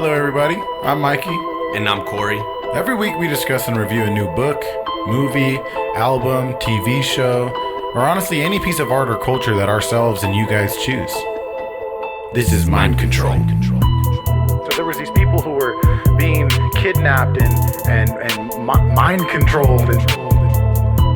Hello, everybody. I'm Mikey. And I'm Corey. Every week we discuss and review a new book, movie, album, TV show, or honestly any piece of art or culture that ourselves and you guys choose. This is Mind Control. So there was these people who were being kidnapped and mind controlled.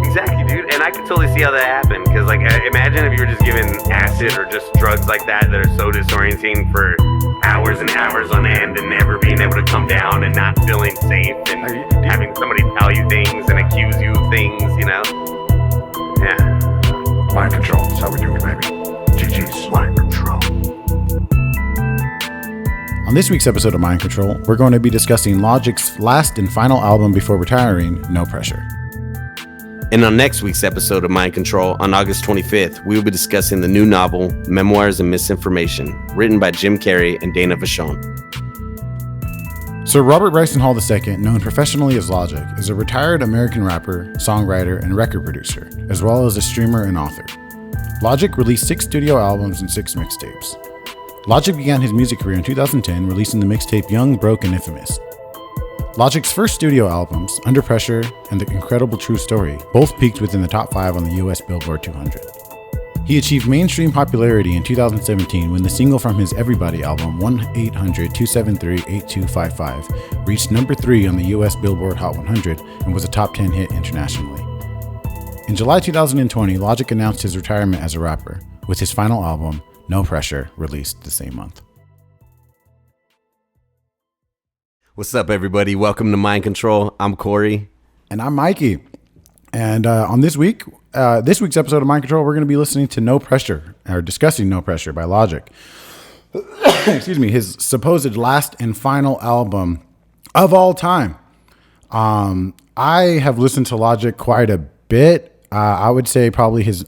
Exactly, dude. And I can totally see how that happened. Because, imagine if you were just given acid or just drugs like that are so disorienting for hours and hours on end and never being able to come down and not feeling safe and having somebody tell you things and accuse you of things, you know? Yeah. Mind control. That's how we do it, baby. GG's. Mind control. On this week's episode of Mind Control, we're going to be discussing Logic's last and final album before retiring, No Pressure. And on next week's episode of Mind Control, on August 25th, we will be discussing the new novel, Memoirs and Misinformation, written by Jim Carrey and Dana Vachon. Sir Robert Bryson Hall II, known professionally as Logic, is a retired American rapper, songwriter, and record producer, as well as a streamer and author. Logic released 6 studio albums and 6 mixtapes. Logic began his music career in 2010, releasing the mixtape Young, Broke, and Infamous. Logic's first studio albums, Under Pressure and The Incredible True Story, both peaked within the top 5 on the US Billboard 200. He achieved mainstream popularity in 2017 when the single from his Everybody album, 1-800-273-8255, reached number 3 on the US Billboard Hot 100 and was a top 10 hit internationally. In July 2020, Logic announced his retirement as a rapper, with his final album, No Pressure, released the same month. What's up, everybody? Welcome to Mind Control. I'm Corey. And I'm Mikey. And on this week's episode of Mind Control, we're going to be listening to No Pressure, or discussing No Pressure by Logic. Excuse me, his supposed last and final album of all time. I have listened to Logic quite a bit. I would say probably his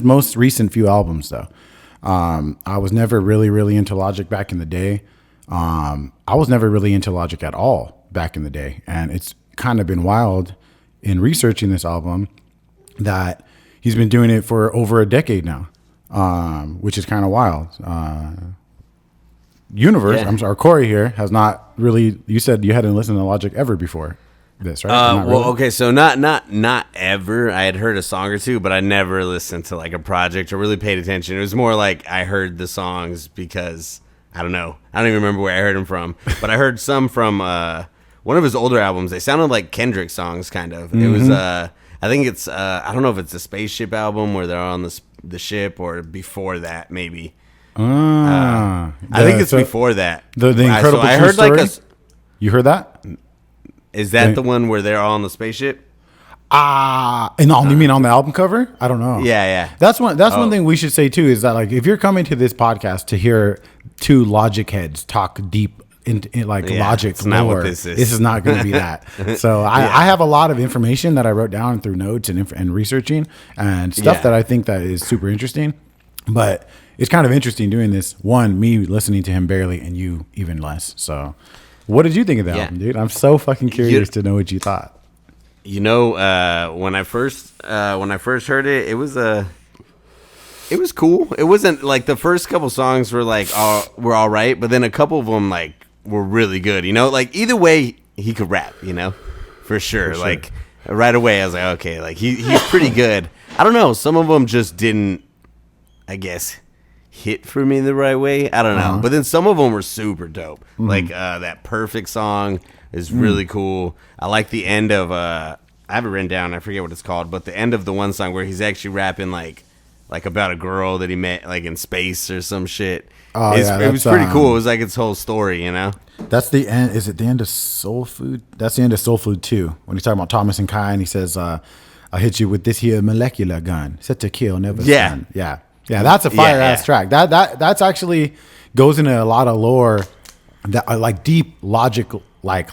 most recent few albums, though. I was never really into Logic back in the day. I was never really into Logic at all back in the day. And it's kind of been wild in researching this album that he's been doing it for over a decade now, which is kind of wild. Un1verse, yeah. I'm sorry, Corey here has not really, you said you hadn't listened to Logic ever before this, right? Really? Okay, so not ever. I had heard a song or two, but I never listened to like a project or really paid attention. It was more like I heard the songs because I don't know. I don't even remember where I heard them from, but I heard some from one of his older albums. They sounded like Kendrick songs, kind of. Mm-hmm. It was, I think it's, I don't know if it's a Spaceship album where they're on the ship or before that, maybe. I think it's before that. The Incredible True Story? You heard that? Is that the one where they're all on the spaceship? You mean on the album cover? I don't know. Yeah. That's one thing we should say too, is that like if you're coming to this podcast to hear two Logic heads talk deep in Logic lore, this is not going to be that. So I have a lot of information that I wrote down through notes and researching and stuff that I think that is super interesting. But it's kind of interesting doing this. One, me listening to him barely, and you even less. So what did you think of the album, dude? I'm so fucking curious to know what you thought. You know, when I first heard it, it was cool. It wasn't like the first couple songs were all right, but then a couple of them were really good. You know, like either way he could rap. You know, for sure. Like right away, I was like, okay, like he's pretty good. I don't know. Some of them just didn't, I guess, hit for me the right way. I don't know, but then some of them were super dope. Mm-hmm. Like that Perfect song is really cool. I like the end of I have it written down. I forget what it's called, but the end of the one song where he's actually rapping like about a girl that he met like in space or some shit. It was pretty cool. It was like its whole story, you know. That's the end. Is it the end of Soul Food? That's the end of Soul Food 2. When he's talking about Thomas and Kai, and he says, "I'll hit you with this here molecular gun, set to kill, never stun." Yeah. That's a fire ass track. That's actually goes into a lot of lore, that like deep Logic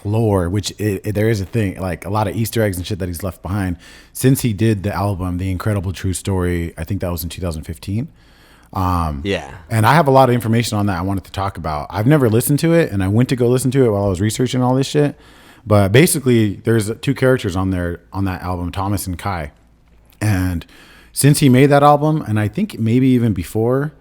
lore, which there is a thing, like a lot of Easter eggs and shit that he's left behind since he did the album The Incredible True Story. I think that was in 2015. And I have a lot of information on that I wanted to talk about. I've never listened to it, and I went to go listen to it while I was researching all this shit. But basically, there's 2 characters on there on that album, Thomas and Kai. And since he made that album, and I think maybe even before,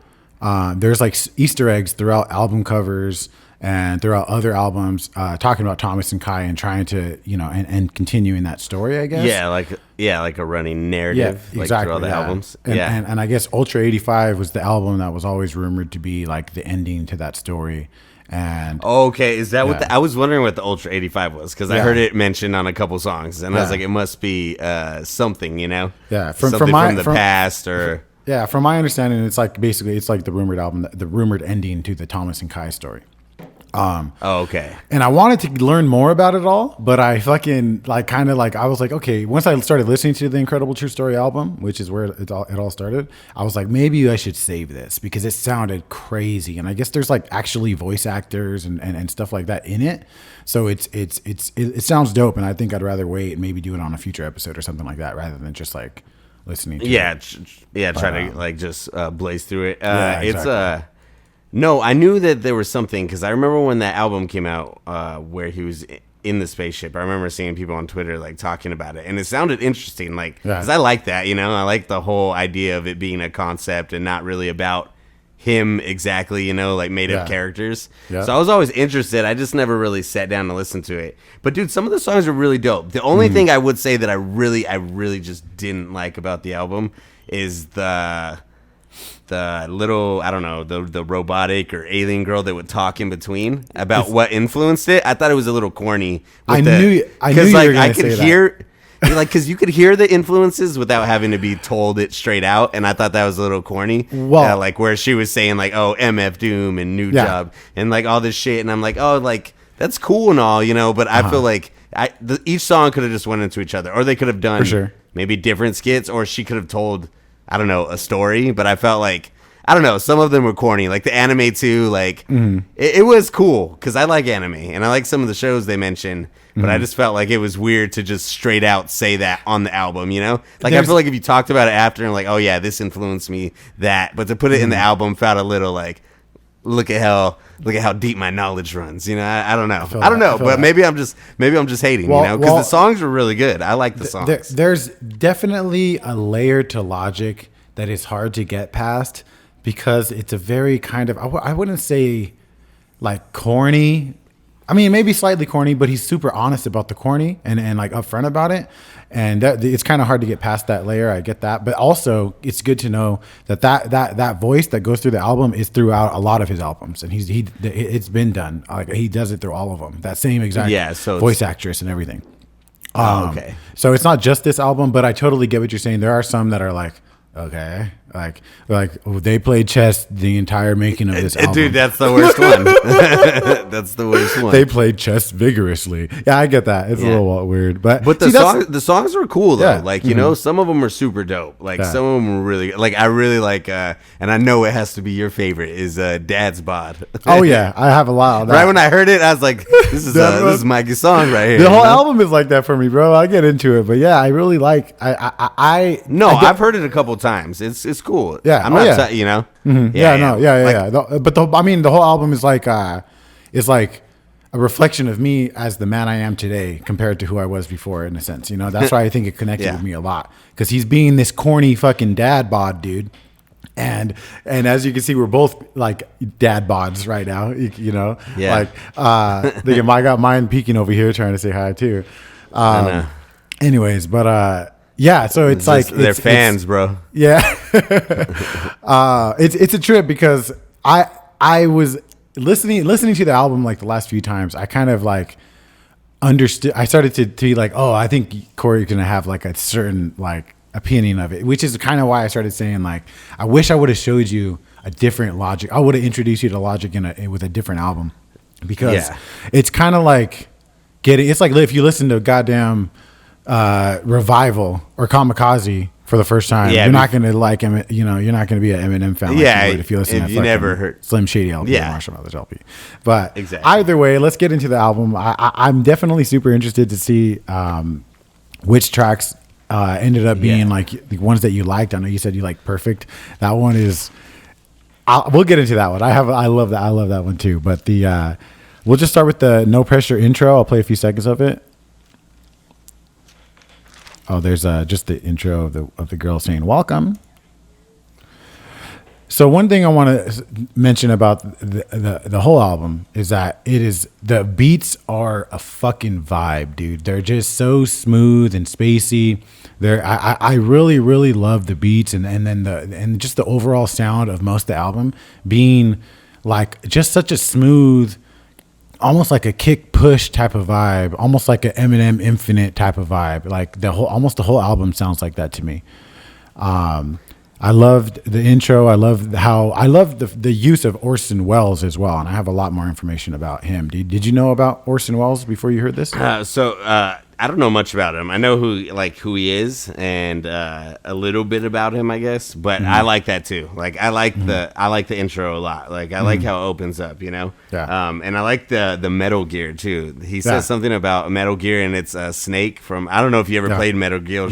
there's like Easter eggs throughout album covers and throughout other albums, talking about Thomas and Kai and trying to, and continuing that story, I guess. Like a running narrative, Yeah, exactly, through all the albums. And I guess Ultra 85 was the album that was always rumored to be like the ending to that story. And okay, is that what I was wondering what the Ultra 85 was, because I heard it mentioned on a couple songs, and I was like, it must be something, Yeah, from the past or. Yeah, from my understanding, it's like basically the rumored album, the rumored ending to the Thomas and Kai story. Okay. And I wanted to learn more about it all, but I fucking I was like, okay, once I started listening to the Incredible True Story album, which is where it all started, I was like, maybe I should save this because it sounded crazy. And I guess there's like actually voice actors and stuff like that in it. So it sounds dope. And I think I'd rather wait and maybe do it on a future episode or something like that rather than just like listening to it. Try to like just blaze through it. Exactly. It's no, I knew that there was something, because I remember when that album came out, where he was in the spaceship. I remember seeing people on Twitter like talking about it, and it sounded interesting. Like, because I like that, I like the whole idea of it being a concept and not really about him exactly, like made up characters. Yeah. So I was always interested. I just never really sat down to listen to it. But dude, some of the songs are really dope. The only thing I would say that I really just didn't like about the album is the little, I don't know, the robotic or alien girl that would talk in between about what influenced it. I thought it was a little corny. I knew you were going to say that. Because you could hear the influences without having to be told it straight out, and I thought that was a little corny. Well, like where she was saying like, "Oh, MF Doom and New Job," and like all this shit, and I'm like, "Oh, like that's cool and all, but I feel like each song could have just went into each other, or they could have done maybe different skits, or she could have told, I don't know, a story." But I felt like, I don't know, some of them were corny, like the anime too. Like it was cool because I like anime and I like some of the shows they mentioned. But I just felt like it was weird to just straight out say that on the album, Like, I feel like if you talked about it after and like, oh yeah, this influenced me, that. But to put it in the album felt a little like, look at how deep my knowledge runs. I don't know. I don't know. But maybe I'm just hating, because the songs were really good. I like the songs. There's definitely a layer to Logic that is hard to get past because it's a very kind of, I wouldn't say like corny. I mean, maybe slightly corny, but he's super honest about the corny and like upfront about it. And it's kind of hard to get past that layer. I get that. But also it's good to know that voice that goes through the album is throughout a lot of his albums. And it's been done. Like he does it through all of them. That same exact voice actress and everything. Okay. So it's not just this album, but I totally get what you're saying. There are some that are like, okay, like they played chess the entire making of this album. Dude, that's the worst one. That's the worst one. They played chess vigorously. Yeah, I get that. It's a little weird, but the songs were cool though. Yeah. Like some of them are super dope. Like some of them were really like I really like. And I know it has to be your favorite is Dad's Bod. Oh yeah, I have a lot of that. Right when I heard it, I was like, this is Mikey's song right here. The whole album is like that for me, bro. I get into it, but yeah, I really like. I've heard it a couple times. It's cool. Yeah, I'm not. Mm-hmm. Yeah. But the whole album is like a reflection of me as the man I am today compared to who I was before, in a sense. That's why I think it connected with me a lot because he's being this corny fucking dad bod dude. And as you can see, we're both like dad bods right now. Yeah. I got mine peeking over here trying to say hi too. Anyways, but. Yeah, so it's like they're fans, bro. Yeah, it's a trip because I was listening to the album like the last few times. I kind of like understood. I started to be like, oh, I think Corey's gonna have like a certain like opinion of it, which is kind of why I started saying like, I wish I would have showed you a different Logic. I would have introduced you to Logic with a different album because it's kind of like it's like if you listen to goddamn. Revival or Kamikaze for the first time, you're not going to like him. You're not going to be an Eminem fan. Like if you listen to never heard Slim Shady LP or Marshall Mathers LP. But either way, let's get into the album. I'm definitely super interested to see which tracks ended up being like the ones that you liked. I know you said you like Perfect. That one is. We'll get into that one. I love that. I love that one too. But we'll just start with the No Pressure intro. I'll play a few seconds of it. Oh, there's just the intro of the girl saying welcome. So one thing I want to mention about the whole album is that the beats are a fucking vibe, dude. They're just so smooth and spacey. I really really love the beats and just the overall sound of most of the album being like just such a smooth, almost like a kick push type of vibe, almost like an Eminem Infinite type of vibe. Like almost the whole album sounds like that to me. I loved the intro. I love the use of Orson Welles as well, and I have a lot more information about him. Did you know about Orson Welles before you heard this? I don't know much about him. I know who he is and a little bit about him, I guess. But I like that too. Like I like the intro a lot. Like I like how it opens up, you know. Yeah. And I like the Metal Gear too. He says something about Metal Gear, and it's a snake from. I don't know if you ever played Metal Gear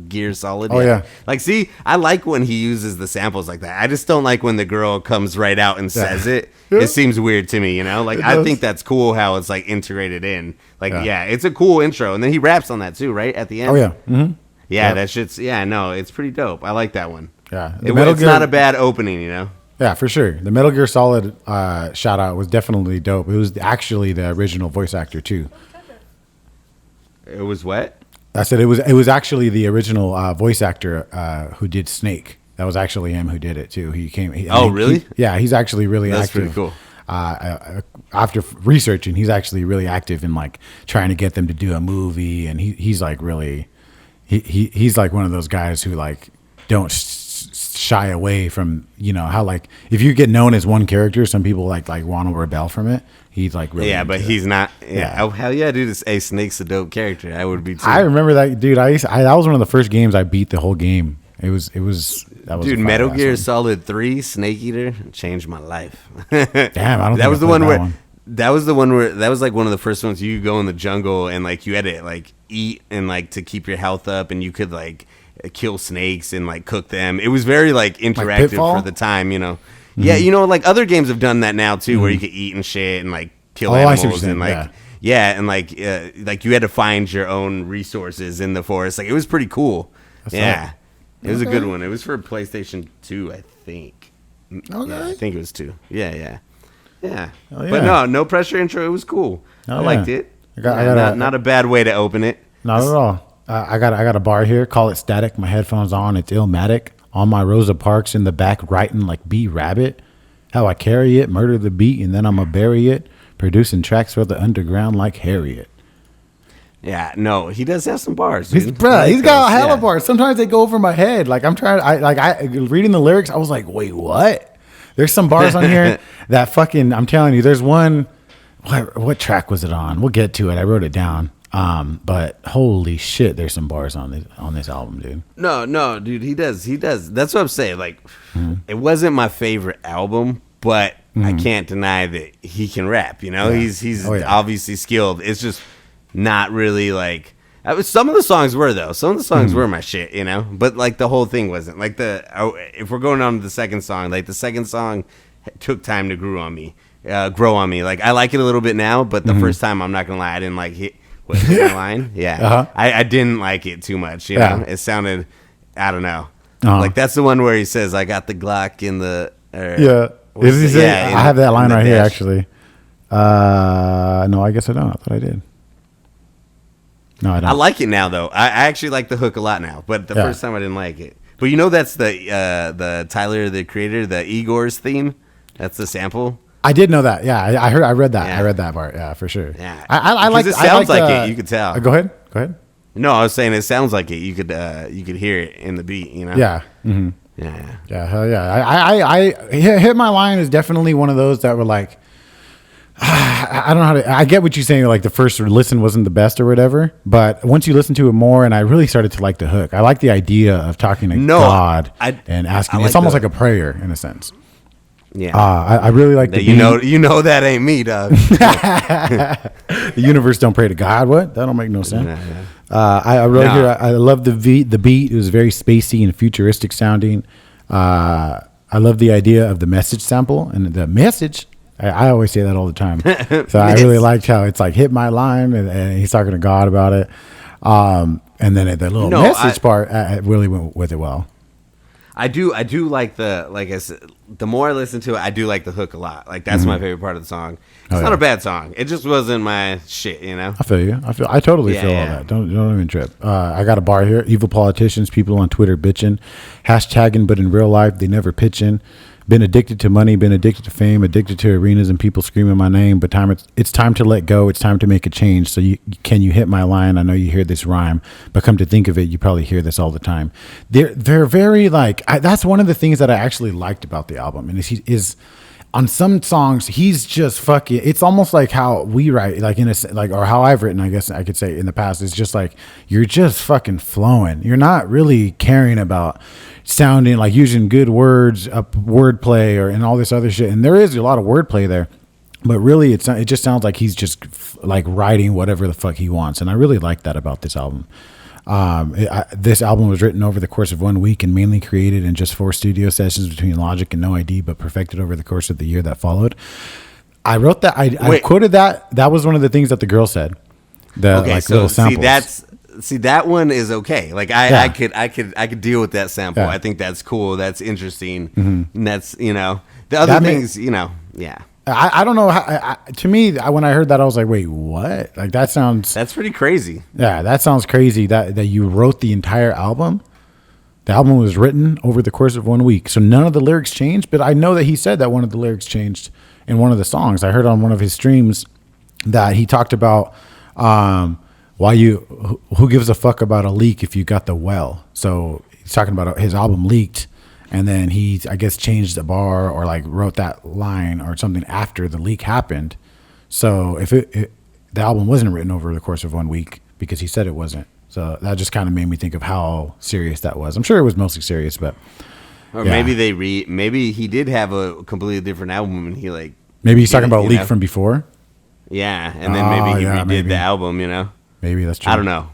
Gear Solid. Oh yeah. Like, see, I like when he uses the samples like that. I just don't like when the girl comes right out and says it. It seems weird to me, you know. Like I think that's cool how it's like integrated in. Like it's a cool intro, and then he raps on that too, right at the end. Oh yeah. Mm-hmm. Yeah, that shit's no, it's pretty dope. I like that one. Yeah, it's not a bad opening, you know. Yeah, for sure. The Metal Gear Solid shout out was definitely dope. It was actually the original voice actor too. It was what? I said it was actually the original voice actor who did Snake. That was actually him who did it too. He came. Really? He's actually really That's active. Pretty cool. After researching, he's actually really active in like trying to get them to do a movie, and he's like really, he's like one of those guys who like don't shy away from, you know, how like if you get known as one character, some people like want to rebel from it. He's like really but he's not. Yeah. Oh hell yeah, dude! Snake's a dope character. I would be too. I remember that, dude. That was one of the first games I beat the whole game. That was dude. Metal Gear Solid 3 Snake Eater changed my life. Damn, I don't. That was the one where. That was the one where that was like one of the first ones you go in the jungle and like you had to like eat and like to keep your health up, and you could like kill snakes and like cook them. It was very like interactive for the time, you know. Mm-hmm. Yeah, you know, like other games have done that now too, where you could eat and shit and like kill animals and like and like you had to find your own resources in the forest. Like it was pretty cool. It was a good one. It was for PlayStation 2, I think. Okay. Yeah, I think it was 2. Yeah. But no pressure intro. It was cool. I liked it. Not a bad way to open it. Not at all. I got a bar here. Call it static. My headphones on. It's Illmatic. On my Rosa Parks in the back, writing like B Rabbit. How I carry it, murder the beat, and then I'ma bury it. Producing tracks for the underground like Harriet. Yeah, no, he does have some bars. He's got hella bars. Sometimes they go over my head. Like I'm trying. I reading the lyrics. I was like, wait, what? There's some bars on here that fucking. I'm telling you, there's one. What track was it on? We'll get to it. I wrote it down. But holy shit, there's some bars on this album, dude. No, dude, he does. That's what I'm saying. Like, it wasn't my favorite album, but I can't deny that he can rap. You know, he's obviously skilled. It's just not really like. Some of the songs were though. Some of the songs were my shit, you know. But like the whole thing wasn't. Like if we're going on to the second song, like the second song took time to grow on me. Like I like it a little bit now, but the first time, I'm not gonna lie, I didn't like it. What, hit my line? Yeah. I didn't like it too much. You know, it sounded. I don't know. Like that's the one where he says, "I got the Glock in the." I have that line right here actually. No, I guess I don't. I thought I did. No, I don't. I like it now though. I actually like the hook a lot now, but the first time I didn't like it. But you know that's the Tyler the Creator, the Igor's theme. That's the sample. I did know that. Yeah, I read that. Yeah. I read that part. Yeah, for sure. Yeah, I like. It sounds like it. You could tell. Go ahead. No, I was saying it sounds like it. You could hear it in the beat. You know. Yeah. Mm-hmm. Yeah. Yeah. Hell yeah. I hit my line is definitely one of those that were like. I don't know how to. I get what you're saying. Like the first listen wasn't the best or whatever, but once you listen to it more, and I really started to like the hook. I like the idea of talking to God and asking. It's almost like a prayer in a sense. Yeah, I really like the. You know that ain't me, dog. The universe don't pray to God. What? That don't make no sense. I really hear. I love the beat. It was very spacey and futuristic sounding. I love the idea of the message sample and the message. I always say that all the time. So I really liked how it's like hit my line and he's talking to God about it. And then the little message part really went with it well. I do like like I said, the more I listen to it, I do like the hook a lot. Like that's my favorite part of the song. It's not a bad song. It just wasn't my shit, you know. I feel you. I totally feel all that. Don't even trip. I got a bar here. Evil politicians, people on Twitter bitching, hashtagging, but in real life they never pitching. Been addicted to money, been addicted to fame, addicted to arenas and people screaming my name. But it's time to let go. It's time to make a change. So can you hit my line? I know you hear this rhyme, but come to think of it, you probably hear this all the time. They're very like that's one of the things that I actually liked about the album, and is on some songs he's just fucking. It's almost like how we write, like or how I've written. I guess I could say in the past. It's just like you're just fucking flowing. You're not really caring about sounding like using good words, wordplay, and all this other shit. And there is a lot of wordplay there, but really it just sounds like he's just like writing whatever the fuck he wants. And I really like that about this album. This album was written over the course of 1 week and mainly created in just 4 studio sessions between Logic and No ID, but perfected over the course of the year that followed. I wrote that. I quoted that. That was one of the things that the girl said. Little samples. See, that one is okay. Like I could deal with that sample. Yeah. I think that's cool. That's interesting. And that's, the other things, yeah. I don't know how, to me, when I heard that, I was like, wait, what? Like that's pretty crazy. Yeah. That sounds crazy that you wrote the entire album. The album was written over the course of 1 week. So none of the lyrics changed, but I know that he said that one of the lyrics changed in one of the songs. I heard on one of his streams that he talked about, who gives a fuck about a leak if you got the well? So he's talking about his album leaked, and then he, I guess, changed the bar or like wrote that line or something after the leak happened. So if the album wasn't written over the course of 1 week because he said it wasn't. So that just kind of made me think of how serious that was. I'm sure it was mostly serious, but maybe he did have a completely different album and maybe he's talking about a leak from before. Yeah, and then maybe he redid the album, Maybe that's true. I don't know.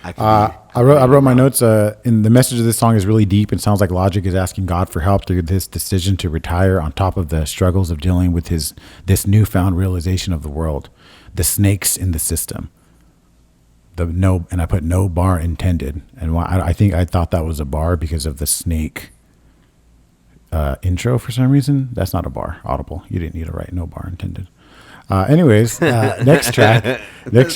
I wrote my notes. In the message of this song is really deep and sounds like Logic is asking God for help through this decision to retire, on top of the struggles of dealing with this newfound realization of the world, the snakes in the system. And I put no bar intended, and I thought that was a bar because of the snake intro for some reason. That's not a bar. Audible. You didn't need to write no bar intended. Anyways, next track is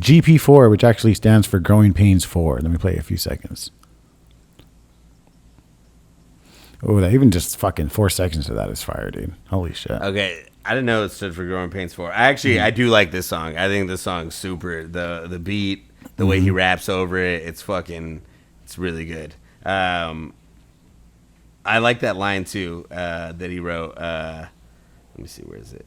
GP4, which actually stands for Growing Pains 4. Let me play a few seconds. Oh, that even just fucking 4 seconds of that is fire, dude. Holy shit. Okay, I didn't know it stood for Growing Pains 4. I do like this song. I think this song's super. The beat, the way he raps over it, it's really good. I like that line too that he wrote. Let me see, where is it?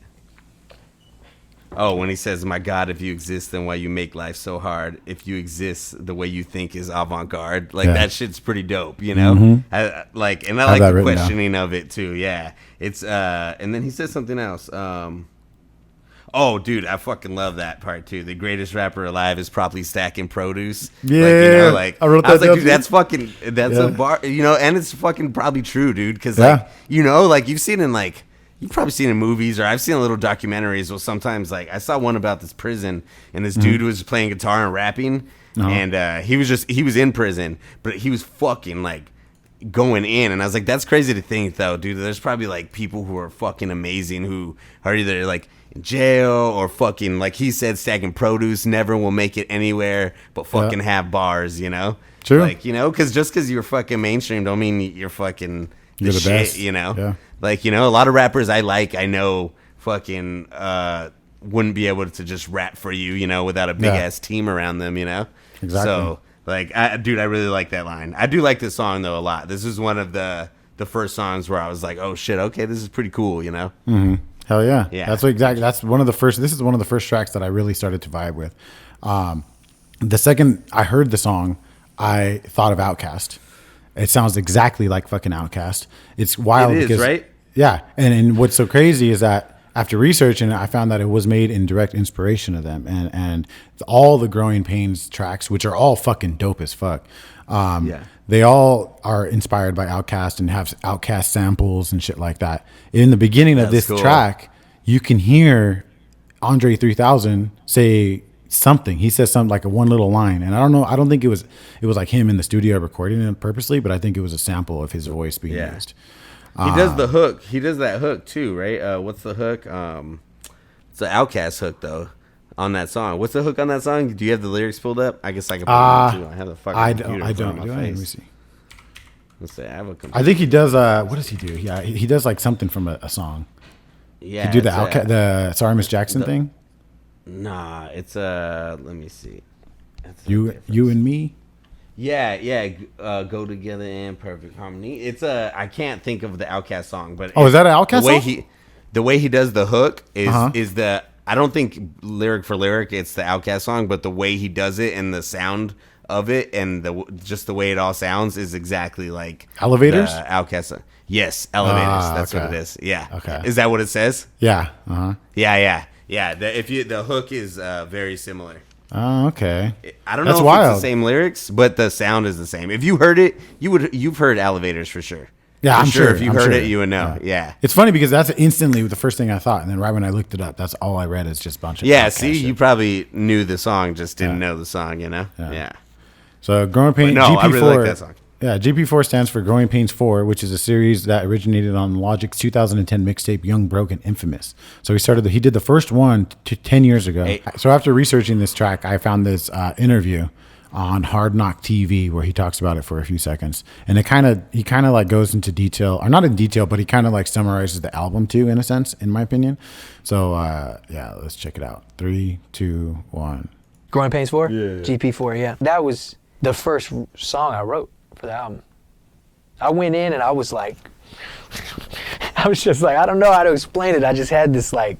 Oh, when he says, "My God, if you exist, then why you make life so hard? If you exist, the way you think is avant-garde." That shit's pretty dope, Mm-hmm. I like the questioning of it too. Yeah, it's and then he says something else. Oh, dude, I fucking love that part too. The greatest rapper alive is probably stacking produce. Yeah, I wrote that. I was like, dude, that's a bar, and it's fucking probably true, dude. Because you've seen in you've probably seen in movies, or I've seen little documentaries where sometimes I saw one about this prison, and this dude was playing guitar and rapping, and he was in prison, but he was fucking going in, and I was like, that's crazy to think though, dude. There's probably people who are fucking amazing who are either in jail or fucking, like he said, stacking produce, never will make it anywhere but fucking have bars, True. Because just because you're fucking mainstream don't mean you're fucking the shit, best. Yeah. A lot of rappers I know fucking wouldn't be able to just rap for you, without a big ass team around them, Exactly. So I really like that line. I do like this song though a lot. This is one of the first songs where I was like, oh shit, okay, this is pretty cool, Mm-hmm. Hell yeah. Yeah. That's one of the first. This is one of the first tracks that I really started to vibe with. The second I heard the song, I thought of Outkast. It sounds exactly like fucking Outkast. It's wild. It is, right? Yeah. And what's so crazy is that after researching it, I found that it was made in direct inspiration of them. And all the Growing Pains tracks, which are all fucking dope as fuck. They all are inspired by Outkast and have Outkast samples and shit like that. In the beginning of this track, you can hear Andre 3000 say, something. He says something like a one little line, and I don't know. I don't think it was like him in the studio recording it purposely, but I think it was a sample of his voice being used. He does the hook. He does that hook too, right? What's the hook? It's the Outkast hook though on that song. What's the hook on that song? Do you have the lyrics pulled up? I guess I can put them too. I have the fucking computer I don't. in Do my I? face. Let me see. Let's say I have a computer. I think he does. What does he do? Yeah, he does like something from a song. Yeah, he do the Sorry Miss Jackson thing. Nah, it's let me see. You and me. Yeah. Go together in perfect harmony. It's I can't think of the Outkast song, but is that an Outkast song? The way he does the hook is the, I don't think lyric for lyric it's the Outkast song, but the way he does it and the sound of it and just the way it all sounds is exactly like Elevators. The Outkast song. Yes, Elevators. That's okay. what it is. Yeah. Okay. Is that what it says? Yeah. Yeah. The hook is very similar. Oh, okay. I don't know if it's the same lyrics, but the sound is the same. If you heard it, you've heard Elevators for sure. Yeah, for I'm sure. If you heard it, you would know. Yeah. It's funny because that's instantly the first thing I thought, and then right when I looked it up, that's all I read is just a bunch of see, shit. you probably knew the song, just didn't know the song, you know? Yeah. So Growing Pains, no, GP4, I really like that song. Yeah, GP4 stands for Growing Pains 4, which is a series that originated on Logic's 2010 mixtape Young, Broke, and Infamous. So he did the first one 10 years ago. Hey. So after researching this track, I found this interview on Hard Knock TV where he talks about it for a few seconds. And he kind of like goes into detail, or not in detail, but he kind of like summarizes the album too, in a sense, in my opinion. So let's check it out. 3, 2, 1. Growing Pains 4? Yeah. GP4, yeah. That was the first song I wrote for the album. I went in and I was like, I was just like, I don't know how to explain it. I just had this like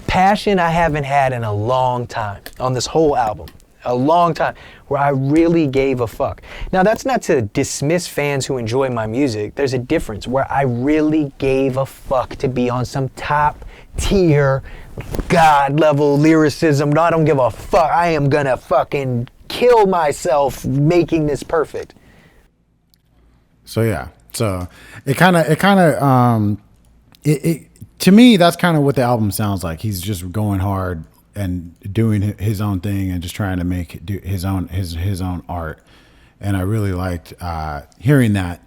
passion I haven't had in a long time on this whole album. A long time where I really gave a fuck. Now that's not to dismiss fans who enjoy my music. There's a difference where I really gave a fuck to be on some top tier God level lyricism. No, I don't give a fuck. I am gonna fucking kill myself making this perfect. So yeah. So it to me that's kind of what the album sounds like. He's just going hard and doing his own thing and just trying to do his own art. And I really liked hearing that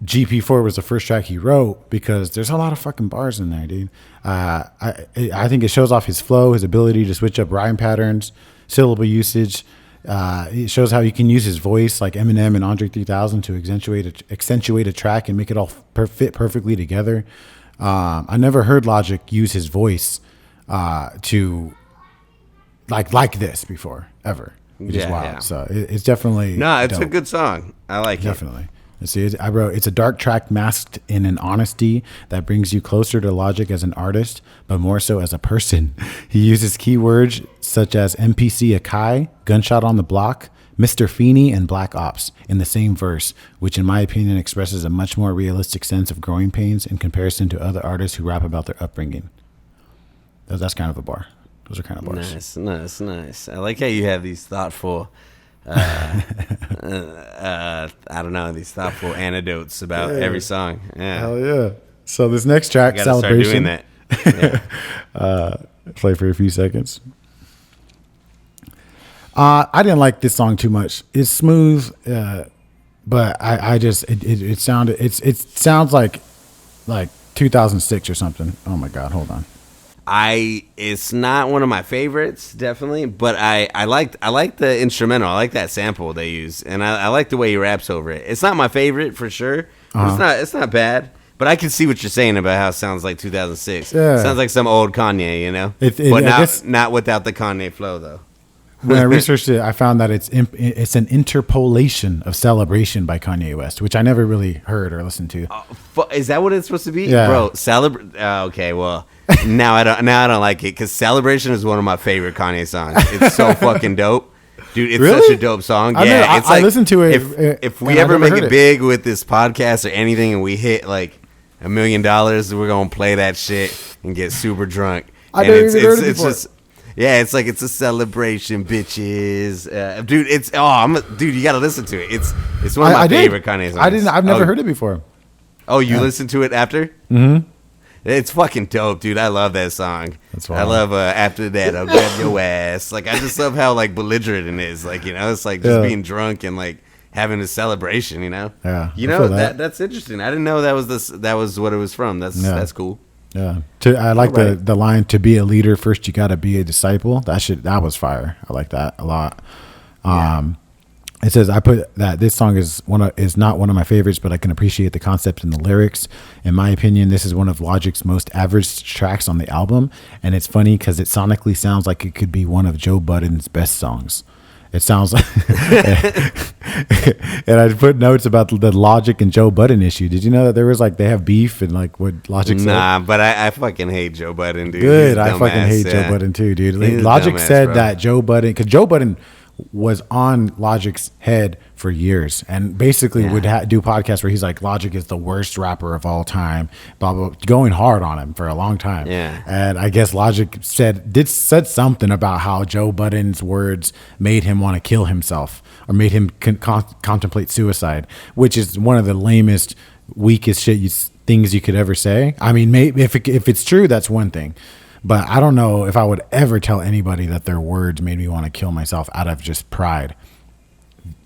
GP4 was the first track he wrote because there's a lot of fucking bars in there, dude. I think it shows off his flow, his ability to switch up rhyme patterns, syllable usage. It shows how he can use his voice like Eminem and Andre 3000 to accentuate a track and make it all fit perfectly together. I never heard Logic use his voice to like this before ever. Which is wild. Yeah. So it's definitely it's dope. A good song. I like definitely. Let's see. I wrote it's a dark track masked in an honesty that brings you closer to Logic as an artist, but more so as a person. He uses keywords such as MPC Akai, Gunshot on the Block, Mr. Feeney, and Black Ops in the same verse, which in my opinion expresses a much more realistic sense of growing pains in comparison to other artists who rap about their upbringing. That's kind of a bar. Those are kind of bars. Nice. I like how you have these thoughtful, I don't know, these thoughtful anecdotes about every song. Yeah. Hell yeah. So this next track, Celebration. Start doing that. Play for a few seconds. I didn't like this song too much. It's smooth, but I just it sounds like 2006 or something. Oh my God, hold on. It's not one of my favorites, definitely, but I like the instrumental. I like that sample they use, and I like the way he raps over it. It's not my favorite for sure. It's not bad, but I can see what you're saying about how it sounds like 2006. Yeah. It sounds like some old Kanye, you know, but not without the Kanye flow though. When I researched it, I found that it's an interpolation of Celebration by Kanye West, which I never really heard or listened to. Is that what it's supposed to be? Yeah. Bro, okay, well, now I don't like it because Celebration is one of my favorite Kanye songs. It's so fucking dope. Dude, it's really? Such a dope song. It's I listened to it. If we ever make it big with this podcast or anything and we hit like $1 million, we're going to play that shit and get super drunk. I never even heard it before. Just... Yeah, it's like it's a celebration, bitches, dude. Dude, you gotta listen to it. It's one of my favorite Kanye songs. I've never heard it before. Oh, you listened to it after? Mm-hmm. It's fucking dope, dude. I love that song. That's I wild. love After That I'll Grab Your Ass. Like, I just love how like belligerent it is. Like, you know, it's like just being drunk and like having a celebration, you know? Yeah. You know, that's interesting. I didn't know that was what it was from. That's cool. Yeah. I like the line, to be a leader, first you got to be a disciple. That was fire. I like that a lot. It says, I put that this song is not one of my favorites, but I can appreciate the concept and the lyrics. In my opinion, this is one of Logic's most average tracks on the album. And it's funny because it sonically sounds like it could be one of Joe Budden's best songs. It sounds like, and I put notes about the Logic and Joe Budden issue. Did you know that there was like, they have beef and like what Logic said? Nah, but I fucking hate Joe Budden, dude. Good. I fucking hate Joe Budden too, dude. Logic said that Joe Budden, because Joe Budden was on Logic's head for years and basically would do podcasts where he's like, Logic is the worst rapper of all time, blah, blah, going hard on him for a long time. Yeah. And I guess Logic said something about how Joe Budden's words made him want to kill himself or made him contemplate suicide, which is one of the lamest, weakest things you could ever say. I mean, maybe if it's true, that's one thing. But I don't know if I would ever tell anybody that their words made me want to kill myself out of just pride.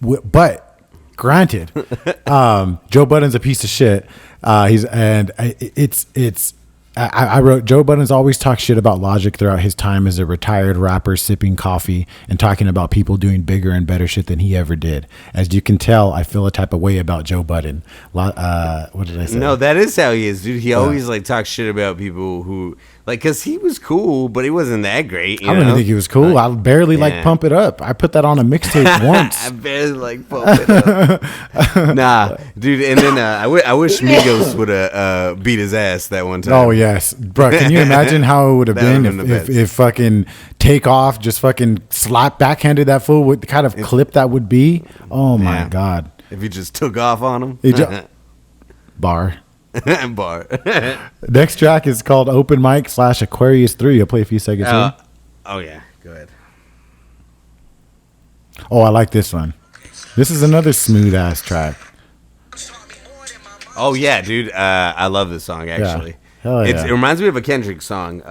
But granted, Joe Budden's a piece of shit. I wrote, Joe Budden's always talked shit about Logic throughout his time as a retired rapper sipping coffee and talking about people doing bigger and better shit than he ever did. As you can tell, I feel a type of way about Joe Budden. What did I say? No, that is how he is, dude. He always like talks shit about people who like, cause he was cool, but he wasn't that great. I didn't think he was cool. I barely like Pump It Up. I put that on a mixtape once. I barely like Pump It Up. Nah, dude. And then I wish Migos would have beat his ass that one time. Oh yes, bro. Can you imagine how it would have been if fucking Takeoff just fucking backhanded that fool? What kind of clip that would be? Oh my god! If he just took off on him. Bar. Bar. Next track is called Open Mic / Aquarius 3. I'll play a few seconds here. Oh yeah, go ahead. Oh, I like this one. This is another smooth ass track. Oh yeah, dude. I love this song actually. Yeah. Hell yeah. It reminds me of a Kendrick song.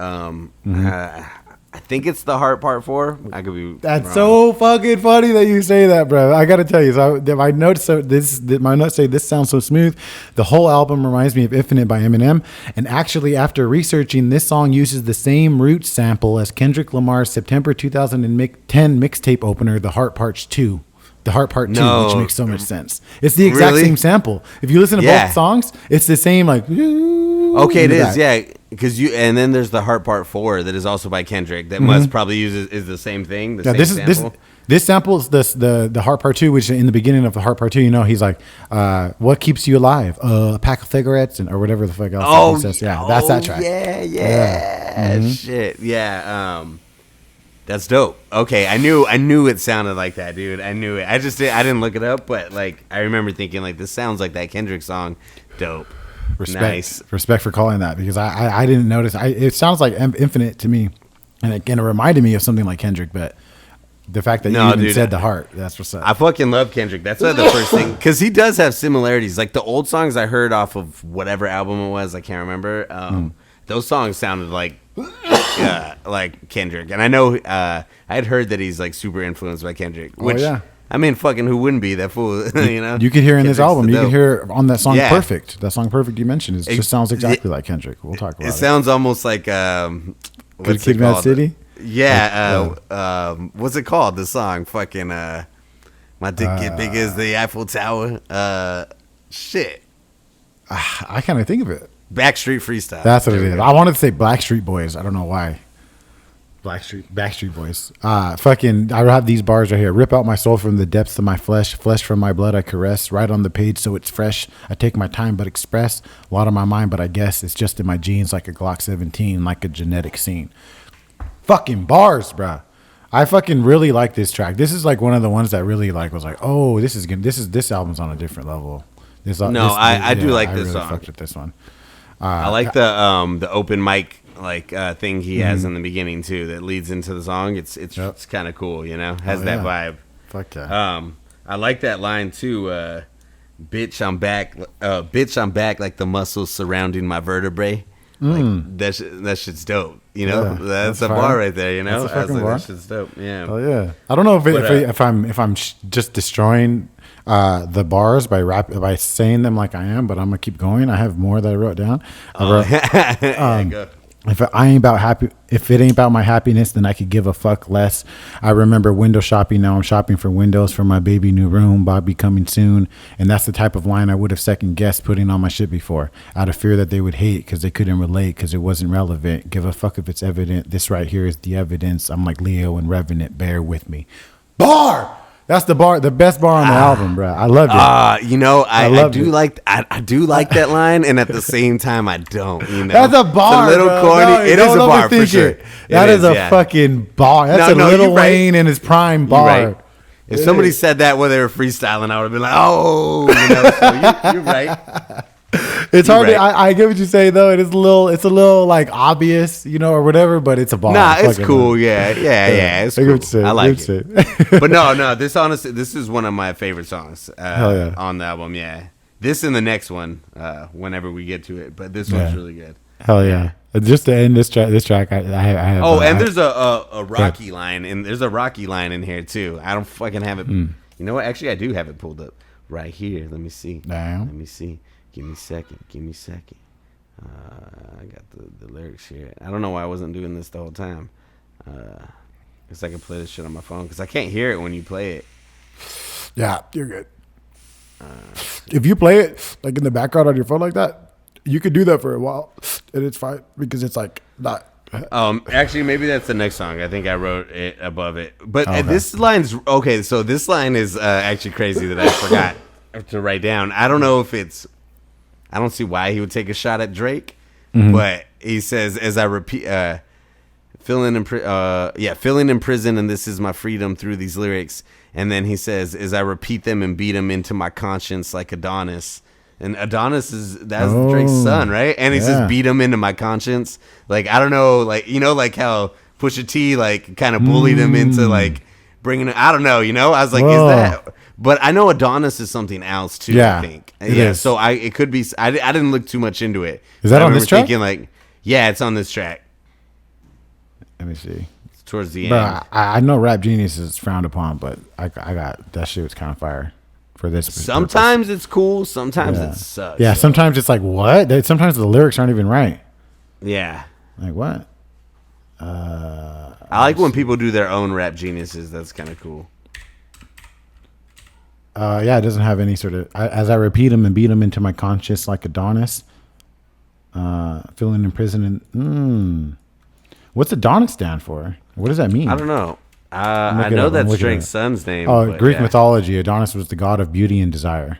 I think it's the Heart Part 4. I could be. That's wrong. so fucking funny that you say that, bro. I gotta tell you. So my notes say this sounds so smooth. The whole album reminds me of Infinite by Eminem. And actually, after researching, this song uses the same root sample as Kendrick Lamar's September 2010 mixtape opener, The Heart Part 2. The Heart Part 2, which makes so much sense. It's the exact same sample. If you listen to both songs, it's the same like. Okay, it is, yeah. Because and then there's the Heart Part 4 that is also by Kendrick that must probably is the same thing. This sample is the Heart Part 2, which in the beginning of the Heart Part 2, you know, he's like, "What keeps you alive? A pack of cigarettes or whatever the fuck else." He says. Yeah, that's that track. Yeah. Shit, yeah. That's dope. Okay, I knew it sounded like that, dude. I knew it. I didn't look it up, but like I remember thinking like this sounds like that Kendrick song. Dope. Respect for calling that, because I didn't notice. It sounds like Infinite to me, and it reminded me of something like Kendrick. But the fact that you even said the Heart, that's what's up. I fucking love Kendrick. That's the first thing, because he does have similarities. Like the old songs I heard off of whatever album it was, I can't remember. Those songs sounded like Kendrick, and I know I had heard that he's like super influenced by Kendrick. Which, I mean, fucking who wouldn't be that fool? You know, you could hear in this album. You could hear on that song "Perfect." That song "Perfect" you mentioned, it just sounds exactly like Kendrick. We'll talk about it. It sounds almost like Good Kid, Mad City. Yeah. What's it called? The song fucking "My Dick Get Big as the Eiffel Tower." Shit. I can't think of it. Backstreet Freestyle. That's what it is. I wanted to say Blackstreet Boys. I don't know why. Backstreet Boys. Fucking, I have these bars right here. Rip out my soul from the depths of my flesh from my blood I caress. Right on the page so it's fresh. I take my time but express. A lot on my mind, but I guess it's just in my genes like a Glock 17, like a genetic scene. Fucking bars, bruh. I fucking really like this track. This is like one of the ones that really like was like, oh, this is good. This album's on a different level. I do like this really song. Fucked with this one. I like the open mic thing he has in the beginning too that leads into the song. It's kind of cool, you know. Has that vibe. Fuck yeah. I like that line too. Bitch, I'm back. Bitch, I'm back like the muscles surrounding my vertebrae. Like that shit's dope. You know, that's a bar right there. You know, I was like, that shit's dope. Yeah. Oh yeah. I don't know if I'm just destroying the bars by saying them like I am, but I'm gonna keep going. I have more that I wrote down. Go. If it ain't about my happiness, then I could give a fuck less. I remember window shopping. Now I'm shopping for windows for my baby new room. Bobby coming soon. And that's the type of line I would have second guessed putting on my shit before, out of fear that they would hate because they couldn't relate because it wasn't relevant. Give a fuck if it's evident. This right here is the evidence. I'm like Leo and Revenant. Bear with me. Bar. That's the best bar on the album, bro. I loved it. You know, I do like that line, and at the same time, I don't. You know, that's a bar. It's a little corny. No, it is a bar for sure. That is a fucking bar. That's Lil Wayne in his prime bar. Right. If somebody said that when they were freestyling, I would have been like, oh, you know. So you're right. It's hard. Right. I get what you say though. It's a little like obvious, you know, or whatever. But it's a bar. Nah, it's cool. Yeah. It's cool. I like it. But no. This is one of my favorite songs on the album. Yeah, this and the next one, whenever we get to it. But this one's really good. Hell yeah! Just to end this track, I have. Oh, and there's a Rocky line, and there's a Rocky line in here too. I don't fucking have it. You know what? Actually, I do have it pulled up right here. Let me see. Damn. Let me see. Give me a second. I got the lyrics here. I don't know why I wasn't doing this the whole time. Guess I can play this shit on my phone because I can't hear it when you play it. Yeah, you're good. If you play it like in the background on your phone like that, you could do that for a while, and it's fine because it's like not. Actually, maybe that's the next song. I think I wrote it above it. But this line's okay. So this line is actually crazy that I forgot to write down. I don't know if it's. I don't see why he would take a shot at Drake, but he says, as I repeat, feeling in prison, and this is my freedom through these lyrics. And then he says, as I repeat them and beat them into my conscience like Adonis. And Adonis that's Drake's son, right? And he says, beat him into my conscience. Like, I don't know, like, you know, like how Pusha T, like, kind of bullied him into, like, bringing it. I don't know, you know? I was like, is that... But I know Adonis is something else too. Yeah, I think. So it could be. I didn't look too much into it. Is that on this track? Thinking like, yeah, it's on this track. Let me see. It's towards the end. end. I know Rap Genius is frowned upon, but I got that shit was kind of fire for this. Sometimes it's cool. Sometimes it sucks. Yeah. Sometimes it's like what? Sometimes the lyrics aren't even right. Yeah. Like what? I like when people do their own Rap Geniuses. That's kind of cool. It doesn't have any sort of. As I repeat them and beat them into my conscience like Adonis. Feeling in prison and what's Adonis stand for? What does that mean? I don't know. I know that's Drake's son's name. Oh, Greek mythology. Adonis was the god of beauty and desire.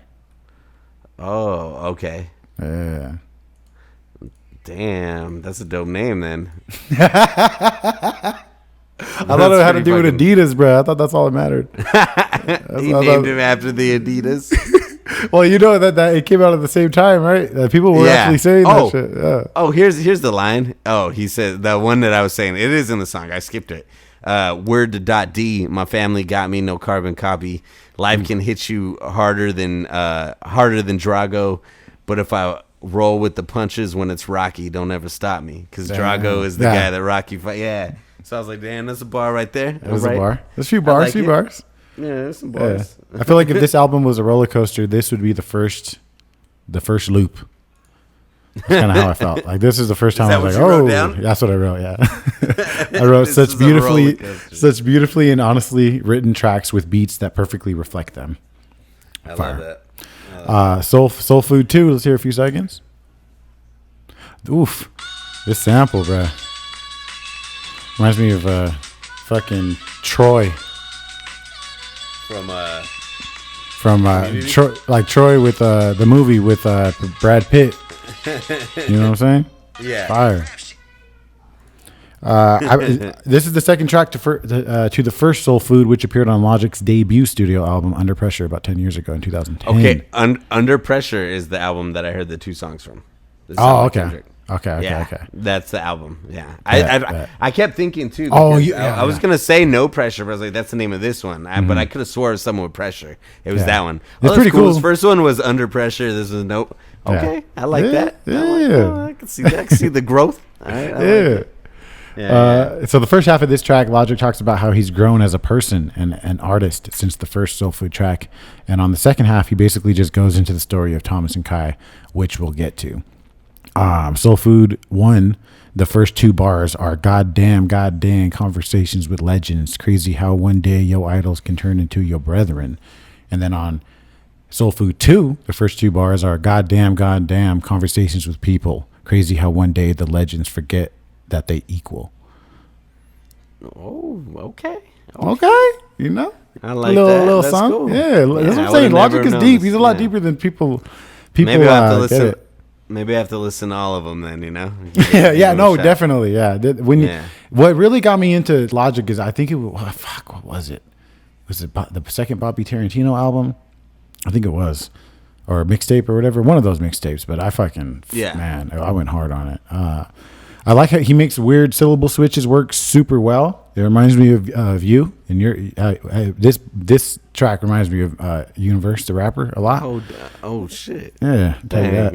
Oh, okay. Yeah. Damn, that's a dope name then. I thought it had to do with Adidas, bro. I thought that's all that mattered. He named him after the Adidas. Well, you know that it came out at the same time, right? People were actually saying that shit. Yeah. Oh, here's the line. Oh, he said the one that I was saying. It is in the song. I skipped it. Word to .D. My family got me no carbon copy. Life can hit you harder than Drago, but if I roll with the punches when it's Rocky, don't ever stop me because Drago is the guy that Rocky fight. Yeah. So I was like, damn, that's a bar right there. That's a bar. There's a few bars. Bars. Yeah, there's some bars. Yeah. I feel like if this album was a roller coaster, this would be the first loop. That's kind of how I felt. Like this is the first time I was like, oh, that's what I wrote. Yeah, I wrote such beautifully and honestly written tracks with beats that perfectly reflect them. I love that. Soul Food 2. Let's hear a few seconds. Oof, this sample, bro. Reminds me of fucking Troy. From Troy with the movie with Brad Pitt. You know what I'm saying? Yeah. Fire. This is the second track to the first Soul Food, which appeared on Logic's debut studio album Under Pressure about 10 years ago in 2010. Okay, Under Pressure is the album that I heard the two songs from. Okay. Okay. That's the album. Yeah. I kept thinking too. I was gonna say No Pressure, but I was like, that's the name of this one. But I could have swore it was someone with pressure. It was that one. It's pretty cool. His first one was Under Pressure. This was Okay, I like that. Yeah. I can see that. I can see the growth. All right, I like it. So the first half of this track, Logic talks about how he's grown as a person and an artist since the first Soul Food track. And on the second half, he basically just goes into the story of Thomas and Kai, which we'll get to. Soul Food 1, the first 2 bars are goddamn conversations with legends. Crazy how one day your idols can turn into your brethren. And then on Soul Food 2, the first 2 bars are goddamn conversations with people. Crazy how one day the legends forget that they equal. Oh, okay. Okay, you know, I like little that. song. Cool. Yeah, that's what I'm saying. Logic is deep. He's a lot deeper than people. Maybe I have to listen. Maybe I have to listen to all of them then. You know. Definitely. Yeah. What really got me into Logic is I think it was what was it? Was it the second Bobby Tarantino album? I think it was, or mixtape or whatever. One of those mixtapes. But man, I went hard on it. I like how he makes weird syllable switches work super well. It reminds me of you and your this track reminds me of Un1verse, the rapper, a lot. Oh shit! Yeah, tell you that.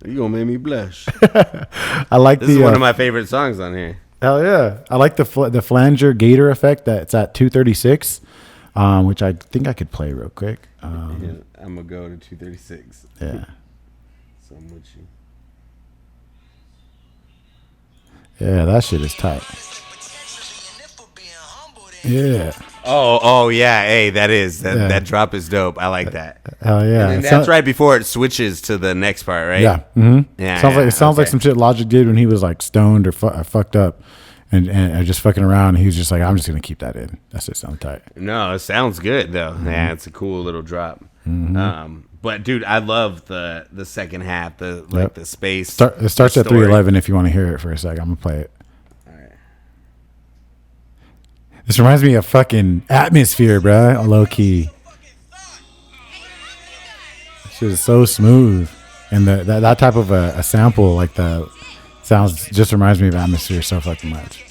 You gonna make me blush. I like this is one of my favorite songs on here. Hell yeah! I like the flanger gator effect that's at 236, which I think I could play real quick. I'm gonna go to 236. Yeah. So I'm with you. Yeah, that shit is tight. Yeah. Oh yeah. Hey, that drop is dope. I like that. Hell yeah. And that's right before it switches to the next part, right? Yeah. Mm-hmm. Yeah. Sounds like some shit Logic did when he was like stoned or fucked up, and just fucking around. He was just like, I'm just gonna keep that in. That's just sound tight. No, it sounds good though. Mm-hmm. Yeah, it's a cool little drop. Mm-hmm. But dude, I love the second half, the space. It starts at 311 if you want to hear it for a sec. I'm gonna play it. All right. This reminds me of fucking Atmosphere, bro. Low key. This shit is so smooth, and that type of a sample like the sounds just reminds me of Atmosphere so fucking much.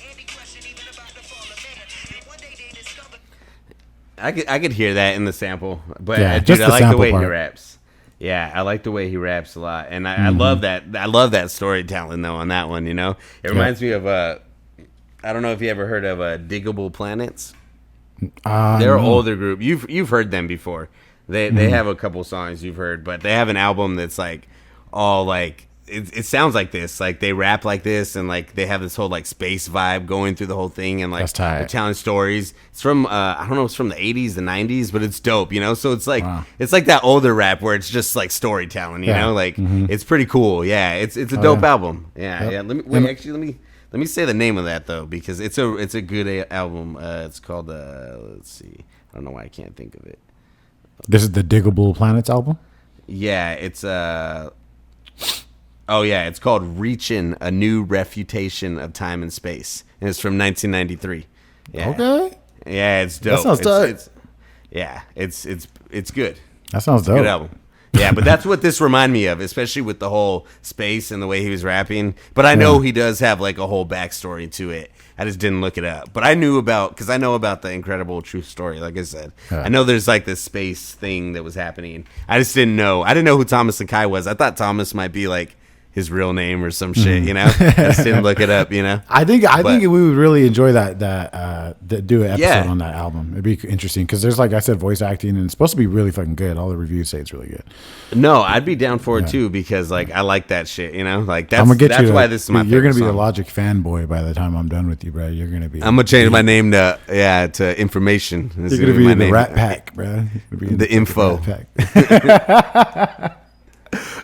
I could hear that in the sample, but yeah, dude, I like the way part. he raps. Yeah, I like the way he raps a lot, and I love that. I love that storytelling though on that one. You know, it reminds me of I don't know if you ever heard of Diggable Planets. They're an older group. You've heard them before. They have a couple songs you've heard, but they have an album that's like all like. It sounds like this, like they rap like this, and like they have this whole like space vibe going through the whole thing, and like they're telling stories. It's from I don't know, it's from the 80s, the 90s, but it's dope, you know. So it's like it's like that older rap where it's just like storytelling, you know, like it's pretty cool. Yeah, it's a dope album. Yeah, yeah. Let me say the name of that though, because it's a good album. It's called let's see, I don't know why I can't think of it. This is the Diggable Planets album. Yeah, it's Oh yeah, it's called "Reaching: A New Refutation of Time and Space," and it's from 1993. Yeah. Okay. Yeah, it's dope. That sounds dope. It's good. That sounds dope. Good album. Yeah, but that's what this reminded me of, especially with the whole space and the way he was rapping. But I know he does have like a whole backstory to it. I just didn't look it up. But I knew because I know about the incredible true story, like I said. I know there's like this space thing that was happening. I just didn't know. I didn't know who Thomas and Kai was. I thought Thomas might be like his real name or some shit, you know. I just didn't look it up, you know. I think we would really enjoy that do an episode on that album. It'd be interesting because there's, like I said, voice acting, and it's supposed to be really fucking good. All the reviews say it's really good. No, I'd be down for it too, because like I like that shit, you know. Like that's why this is my favorite You're gonna be song. a Logic fanboy by the time I'm done with you, bro. You're gonna be. I'm gonna change my name to Information. You're gonna be the Rat Pack, bro. The Info. Rat Pack.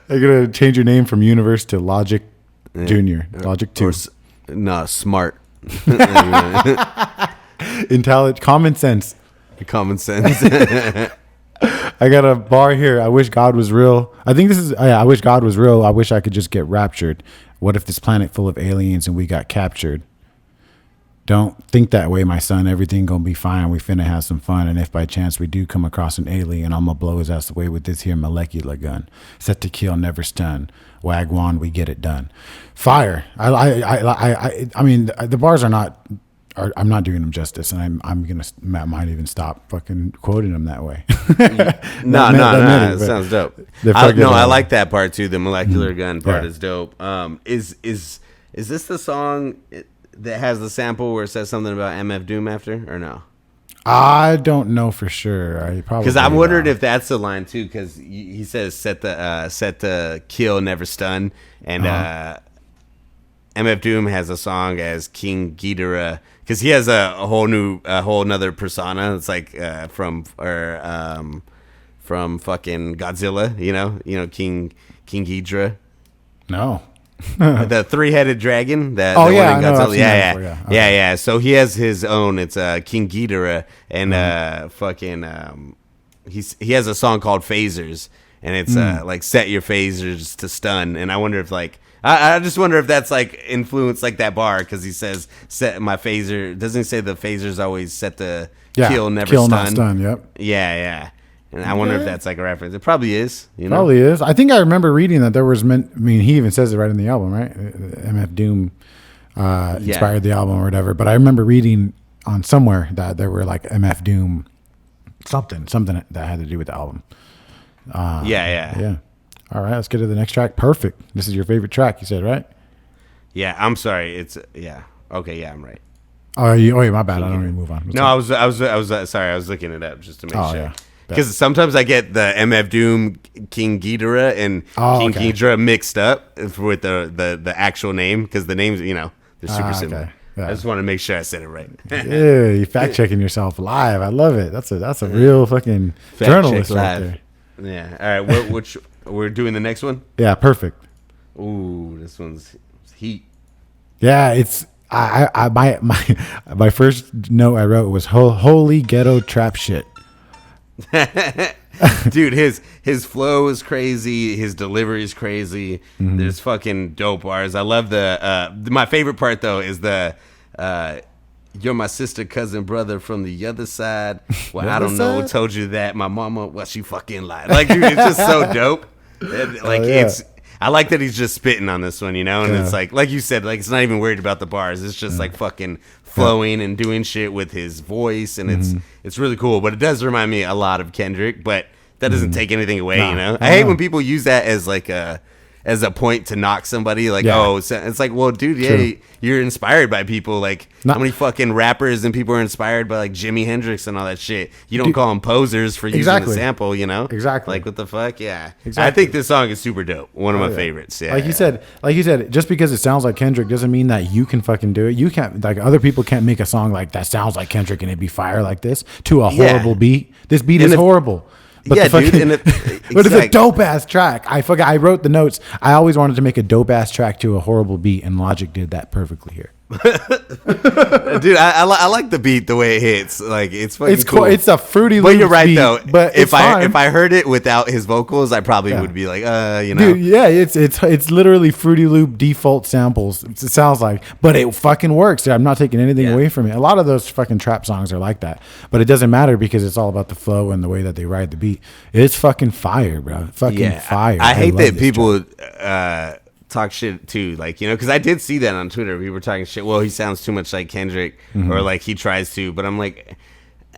You're gonna change your name from Un1verse to Logic Junior, Logic 2. Smart. Intelligent, common sense. Common sense. I got a bar here. I wish God was real. I think this is. I wish God was real. I wish I could just get raptured. What if this planet full of aliens and we got captured? Don't think that way, my son. Everything gonna be fine. We finna have some fun. And if by chance we do come across an alien, I'm gonna blow his ass away with this here molecular gun. Set to kill, never stun. Wagwan, we get it done. Fire. I mean, the bars are not I'm not doing him justice, and I might even stop fucking quoting him that way. No, it sounds dope. I like that part too. The molecular gun part is dope. Is this the song that has the sample where it says something about MF Doom after, or no? I don't know for sure. I probably, because I'm wondering if that's the line too. Because he says set to kill, never stun, and MF Doom has a song as King Ghidorah because he has a whole nother persona. It's like from fucking Godzilla. You know King Ghidorah. No. The 3-headed dragon. Godzilla. Yeah. So he has his own. It's King Ghidorah, and he has a song called Phasers, and it's like set your phasers to stun. And I wonder if I just wonder if that's like influenced like that bar because he says set my phaser. Doesn't he say the phasers always set to kill, never stun? Not stun. Yep. Yeah. And I wonder if that's like a reference. It probably is. Probably is. I think I remember reading that there was he even says it right in the album, right? MF Doom inspired the album or whatever. But I remember reading on somewhere that there were like MF Doom something that had to do with the album. Yeah. All right, let's get to the next track. Perfect. This is your favorite track, you said, right? Yeah, I'm sorry. Okay, yeah, I'm right. Oh, wait, my bad. I don't even move on. I was sorry. I was looking it up just to make sure. Yeah. Because sometimes I get the MF Doom King Ghidorah and King Ghidorah mixed up with the actual name because the names, they're super similar. Yeah. I just want to make sure I said it right. Yeah, you fact checking yourself live. I love it. That's a real fucking fact journalist right there. Yeah. All right. Which we're doing the next one? Yeah. Perfect. Ooh, this one's heat. Yeah, it's my first note I wrote was holy ghetto trap shit. Dude, his flow is crazy, his delivery is crazy. There's fucking dope bars. I love my favorite part though is the you're my sister, cousin, brother from the other side. Well, I don't know who told you that. My mama, well, she fucking lied. Like, dude, it's just so dope. I like that he's just spitting on this one, and it's like you said, like it's not even worried about the bars. It's just like fucking flowing and doing shit with his voice, and it's really cool. But it does remind me a lot of Kendrick, but that doesn't take anything away, I hate when people use that as like a point to knock somebody, like it's like, well, dude, you're inspired by people. Like how many fucking rappers and people are inspired by like Jimi Hendrix and all that shit. You don't call them posers for using the sample, Exactly. Like what the fuck? Yeah. Exactly. I think this song is super dope. One of my favorites. Yeah. Like you said, just because it sounds like Kendrick doesn't mean that you can fucking do it. You can't, like other people can't make a song like that sounds like Kendrick and it'd be fire like this to a horrible beat. This beat is horrible. But dude. But it's a dope ass track. I wrote the notes. I always wanted to make a dope ass track to a horrible beat, and Logic did that perfectly here. Dude, I like the beat the way it hits. Like it's cool. It's a fruity. But you're right beat, though. But if I heard it without his vocals, I probably would be like, Dude, yeah, it's literally Fruity Loop default samples. It sounds like, but it fucking works. I'm not taking anything away from it. A lot of those fucking trap songs are like that, but it doesn't matter because it's all about the flow and the way that they ride the beat. It's fucking fire, bro. Fucking fire. I hate that people talk shit too, like, because I did see that on Twitter. We were talking shit. Well, he sounds too much like Kendrick, or like he tries to. But I'm like,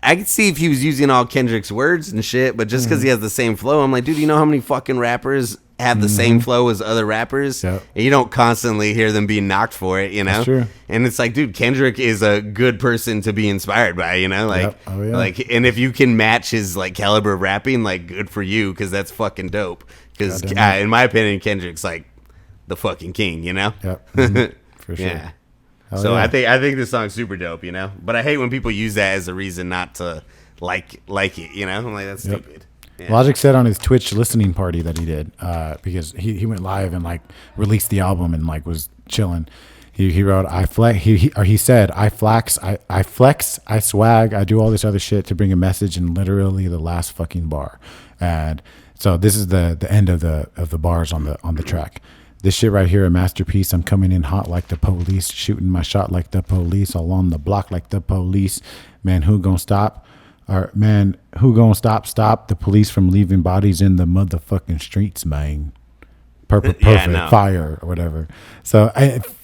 I could see if he was using all Kendrick's words and shit. But just because he has the same flow, I'm like, dude, you know how many fucking rappers have the same flow as other rappers? Yep. And you don't constantly hear them being knocked for it, That's true. And it's like, dude, Kendrick is a good person to be inspired by, like, like, and if you can match his like caliber of rapping, like, good for you, because that's fucking dope. Because in my opinion, Kendrick's like the fucking king, Yep. For sure. Yeah. So I think this song's super dope, But I hate when people use that as a reason not to like it, I'm like, that's stupid. Yeah. Logic said on his Twitch listening party that he did, because he went live and like released the album and like was chilling. He wrote, he said, I flex, I swag, I do all this other shit to bring a message in literally the last fucking bar. And so this is the end of the bars on the track. This shit right here, a masterpiece. I'm coming in hot like the police, shooting my shot like the police, all on the block like the police. Man, who gonna stop? Stop the police from leaving bodies in the motherfucking streets, man. perfect, fire or whatever. So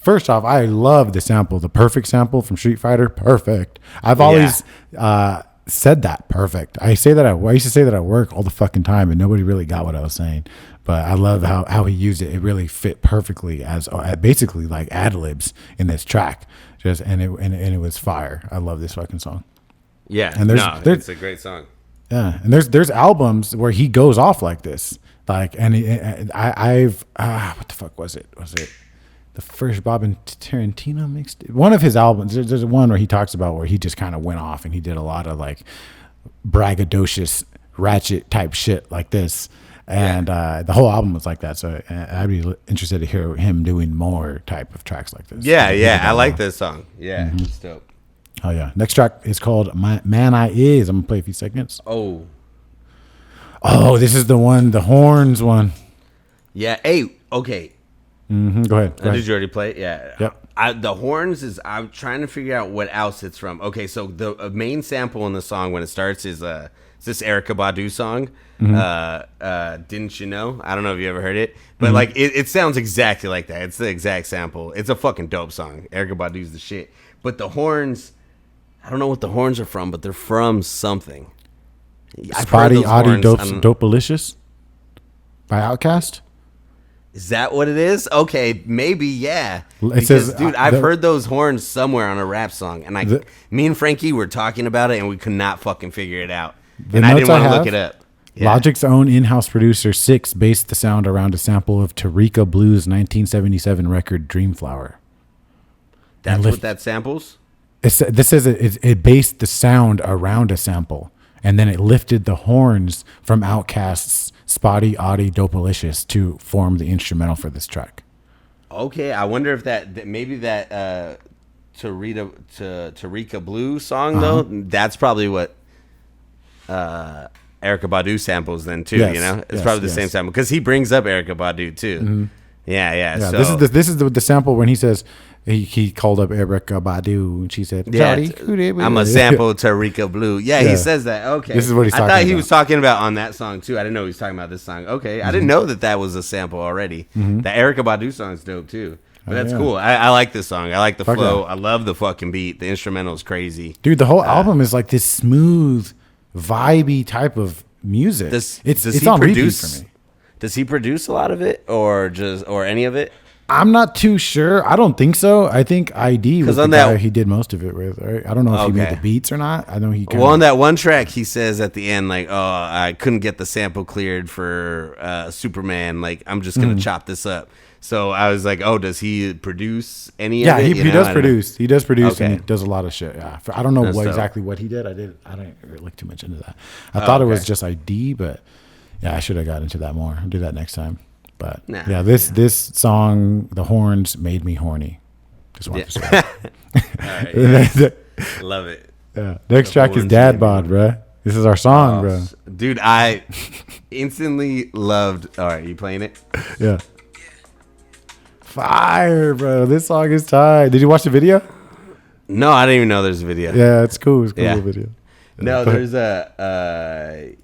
first off, I love the sample, the perfect sample from Street Fighter. Perfect. I've always said that perfect. I used to say that at work all the fucking time, and nobody really got what I was saying. But I love how he used it. It really fit perfectly as basically like ad libs in this track. And it was fire. I love this fucking song. Yeah, and it's a great song. Yeah, and there's albums where he goes off like this, like, and I've what the fuck was it? Was it the first Bob and Tarantino mixed? One of his albums. There's one where he talks about where he just kind of went off and he did a lot of like braggadocious ratchet type shit like this, and the whole album was like that. So I'd be interested to hear him doing more type of tracks like this. Yeah, I like this song. Yeah, it's dope. Oh yeah. Next track is called Man I Is. I'm gonna play a few seconds. Oh, this is the one, the horns one. Yeah. Hey. Okay. Go ahead. Did you already play it? Yeah. Yep. The horns is. I'm trying to figure out what else it's from. Okay, so the main sample in the song when it starts is this Erykah Badu song. Didn't you know? I don't know if you ever heard it, but like it sounds exactly like that. It's the exact sample. It's a fucking dope song. Erykah Badu's the shit. But the horns. I don't know what the horns are from, but they're from something. Spotty Audi Dopalicious by Outkast. Is that what it is? Okay, maybe, yeah. It says, dude, I've heard those horns somewhere on a rap song, and me and Frankie were talking about it, and we could not fucking figure it out. And I didn't want to look it up. Yeah. Logic's own in-house producer Six based the sound around a sample of Tarika Blue's 1977 record Dreamflower. That's what that samples? This says it based the sound around a sample, and then it lifted the horns from Outkast's Spotty Audi Dopalicious to form the instrumental for this track. Okay, I wonder if maybe that Tarika Blue song though, that's probably what Erykah Badu samples then too. You know, it's probably the same sample because he brings up Erykah Badu too. Yeah. So this is the sample when he says. He called up Erykah Badu and she said, I'm a sample Tarika Blue. Yeah, he says that. Okay. This is what he's talking about. I thought he was talking about on that song too. I didn't know he was talking about this song. Okay. I didn't know that was a sample already. The Erykah Badu song is dope too. But that's cool. I like this song. I like the flow. I love the fucking beat. The instrumental is crazy. Dude, the whole album is like this smooth, vibey type of music. It's on repeat for me. Does he produce a lot of it or any of it? I'm not too sure. I don't think so. I think ID was the guy he did most of it with. Right? I don't know if he made the beats or not. I know he. On that one track, he says at the end, like, "Oh, I couldn't get the sample cleared for Superman. Like, I'm just gonna chop this up." So I was like, "Oh, does he produce any of it?" Yeah, he does produce. He does produce and he does a lot of shit. Yeah, I don't know exactly what he did. I didn't really look too much into that. I thought it was just ID, but yeah, I should have got into that more. I'll do that next time. But this song, the horns, made me horny. Just want to say. Love it. Yeah. Next track is Dad Bod, bruh. This is our song, bro. Dude, I instantly loved. All right, you playing it? Yeah. Fire, bro. This song is tight. Did you watch the video? No, I didn't even know there's a video. Yeah, it's cool. It's a cool video. No, there's a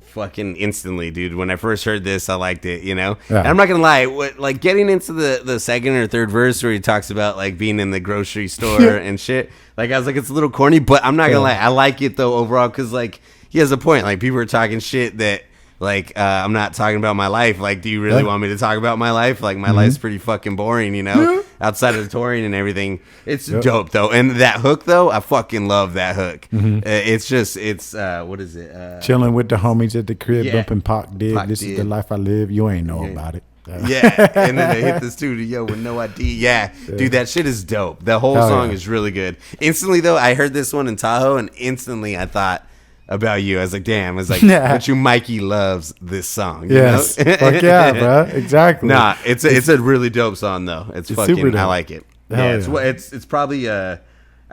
fucking instantly, dude. When I first heard this, I liked it, you know? Yeah. And I'm not gonna lie, like getting into the second or third verse where he talks about like being in the grocery store and shit, like I was like, it's a little corny, but I'm not gonna lie, I like it though overall, because like he has a point. Like people are talking shit that like I'm not talking about my life. Like, do you really want me to talk about my life? Like my life's pretty fucking boring, you know? Outside of the touring and everything. It's dope though. And that hook though, I fucking love that hook. It's what is it? Chilling with the homies at the crib, bumping Pac Dig. This is the life I live. You ain't know about it. Yeah, and then they hit the studio with no ID. Yeah, dude, that shit is dope. The whole song is really good. Instantly though, I heard this one in Tahoe, and instantly I thought about you. I was like, damn. I was like, but you, Mikey loves this song. You know? Fuck yeah, bro. Exactly. Nah, it's a really dope song though. It's fucking super dope. I like it. It's probably I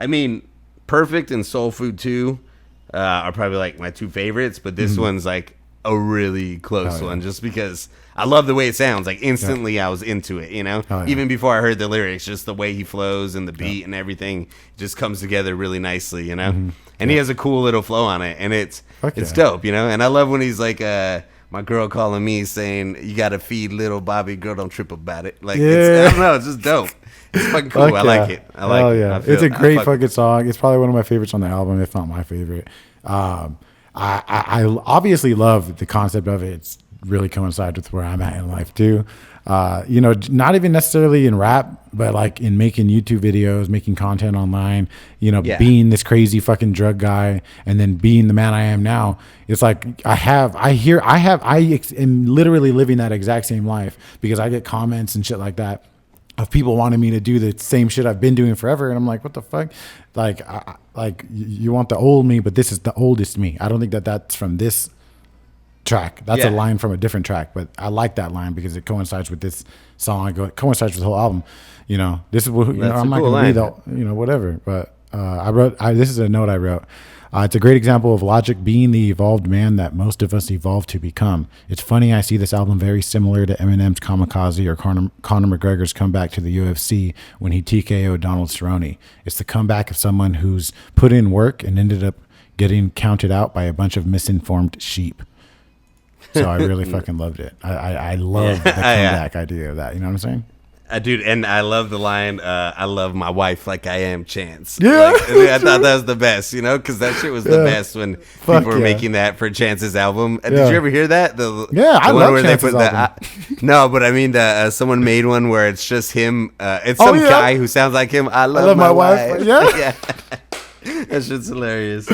mean, Perfect and Soul Food 2 are probably like my two favorites, but this one's like a really close one just because I love the way it sounds. Like instantly I was into it, you know? Even before I heard the lyrics, just the way he flows and the beat and everything just comes together really nicely, you know? And he has a cool little flow on it, and it's dope, you know? And I love when he's like my girl calling me saying, you got to feed little Bobby, girl, don't trip about it. Like, it's, I don't know, it's just dope. It's fucking cool. I like it. I like it. Yeah. It's a great fucking song. It's probably one of my favorites on the album, if not my favorite. I obviously love the concept of it. It's really coincides with where I'm at in life too. You know, not even necessarily in rap, but like in making YouTube videos, making content online, you know, being this crazy fucking drug guy and then being the man I am now. It's like I am literally living that exact same life because I get comments and shit like that of people wanting me to do the same shit I've been doing forever. And I'm like, what the fuck? Like, you want the old me, but this is the oldest me. I don't think that that's from this track. That's a line from a different track, but I like that line because it coincides with this song. It coincides with the whole album. You know, this is what, you know, I'm not going to be the, you know, whatever, but this is a note I wrote. It's a great example of Logic being the evolved man that most of us evolved to become. It's funny, I see this album very similar to Eminem's Kamikaze or Conor McGregor's comeback to the UFC when he TKO'd Donald Cerrone. It's the comeback of someone who's put in work and ended up getting counted out by a bunch of misinformed sheep. So I really fucking loved it. I love the comeback idea of that. You know what I'm saying? Dude, and I love the line, I love my wife like I am Chance. Yeah. Like, I thought that was the best, you know, because that shit was the best when people were making that for Chance's album. Did you ever hear that? I love Chance's album. No, but I mean, someone made one where it's just him. It's some guy who sounds like him. I love my wife. Yeah. That shit's hilarious.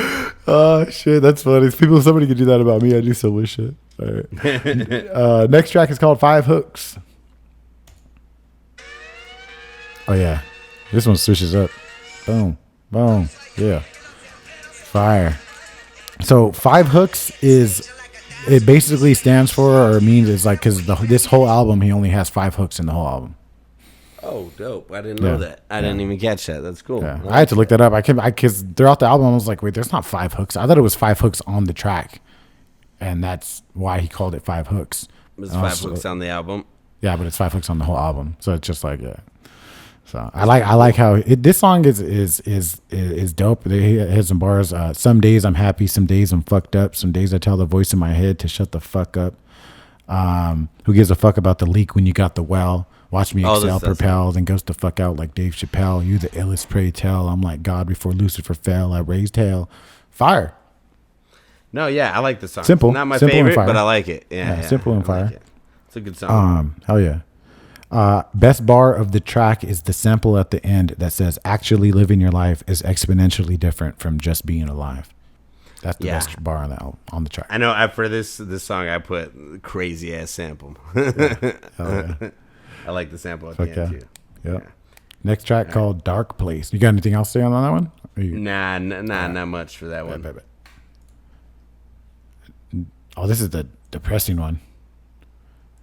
Oh, shit. That's funny. Somebody could do that about me. I do similar shit. All right. Next track is called Five Hooks. Oh, yeah. This one switches up. Boom. Boom. Yeah. Fire. So, Five Hooks it basically stands for or means it's like, because this whole album, he only has 5 hooks in the whole album. Oh, dope. I didn't know that. I didn't even catch that. That's cool. Yeah. I had to look that up. Because throughout the album, I was like, wait, there's not 5 hooks. I thought it was 5 hooks on the track. And that's why he called it 5 hooks. It was 5 hooks on the album. Yeah, but it's 5 hooks on the whole album. So it's just like, yeah. So I like how this song is dope. It has some bars. Some days I'm happy, some days I'm fucked up. Some days I tell the voice in my head to shut the fuck up. Who gives a fuck about the leak when you got the well? Watch me excel, propel, then goes the fuck out like Dave Chappelle. You the illest, pray tell. I'm like God before Lucifer fell. I raised hell. Fire. No, yeah, I like the song. Simple. Not my simple favorite, but I like it. Yeah, simple and fire. Like it. It's a good song. Hell yeah. Best bar of the track is the sample at the end that says, actually living your life is exponentially different from just being alive. That's the best bar on the track. I know. For this song, I put crazy ass sample. Yeah. I like the sample at the end too. Yep. Yeah. Next track called Dark Place. You got anything else to say on that one? Nah, not much for that one. Oh, this is the depressing one.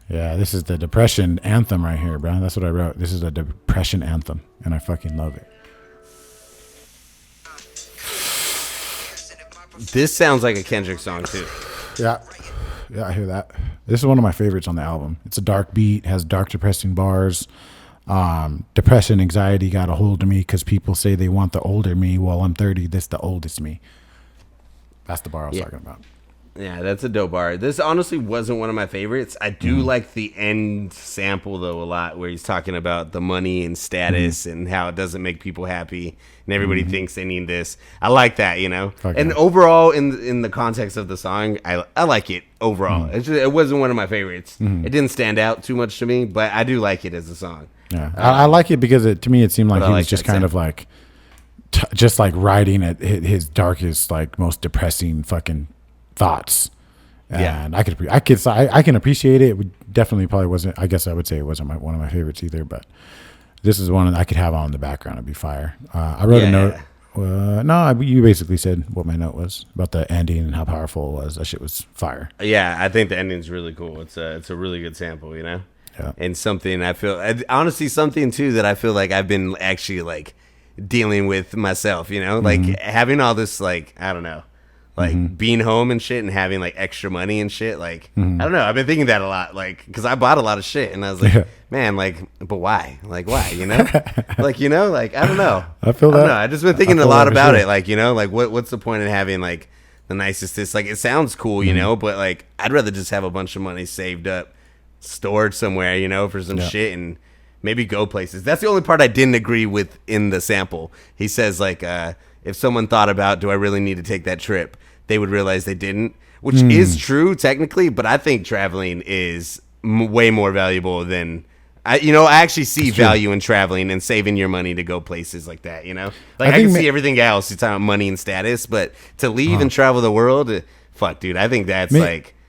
Yeah, this is the depression anthem right here, bro. That's what I wrote. This is a depression anthem, and I fucking love it. This sounds like a Kendrick song too. Yeah, I hear that. This is one of my favorites on the album. It's a dark beat, has dark, depressing bars. Depression, anxiety got a hold of me because people say they want the older me. Well, I'm 30. This the oldest me. That's the bar I was talking about. Yeah, that's a dope bar. This honestly wasn't one of my favorites. I do like the end sample, though, a lot, where he's talking about the money and status and how it doesn't make people happy, and everybody thinks they need this. I like that, you know? And overall, in the context of the song, I like it overall. It wasn't one of my favorites. It didn't stand out too much to me, but I do like it as a song. Yeah, I like it because to me, it seemed like he was just kind of like, just like writing at his darkest, like most depressing fucking thoughts. And I can appreciate it. It definitely probably wasn't, I guess I would say it wasn't one of my favorites either, but this is one I could have on in the background. It'd be fire. I wrote a note. No, you basically said what my note was about the ending and how powerful it was. That shit was fire. Yeah, I think the ending's really cool. It's a really good sample, you know? Yeah. And something I feel, honestly, something too that I feel like I've been actually like dealing with myself, you know? Like having all this, like, I don't know, like being home and shit and having like extra money and shit. Like, I don't know. I've been thinking that a lot. Like, cause I bought a lot of shit and I was like, man, like, but why? Like, why, you know? Like, you know, like, I don't know. I feel that. I just been thinking a lot about it. Like, you know, like what's the point in having like the nicest. It's like, it sounds cool, you know, but like, I'd rather just have a bunch of money saved up, stored somewhere, you know, for some shit, and maybe go places. That's the only part I didn't agree with in the sample. He says like, if someone thought about, do I really need to take that trip, they would realize they didn't, which is true technically, but I think traveling is way more valuable than I actually see value in traveling and saving your money to go places like that, you know? Like, I can see everything else. You're talking about money and status, but to leave and travel the world, fuck, dude, I think that's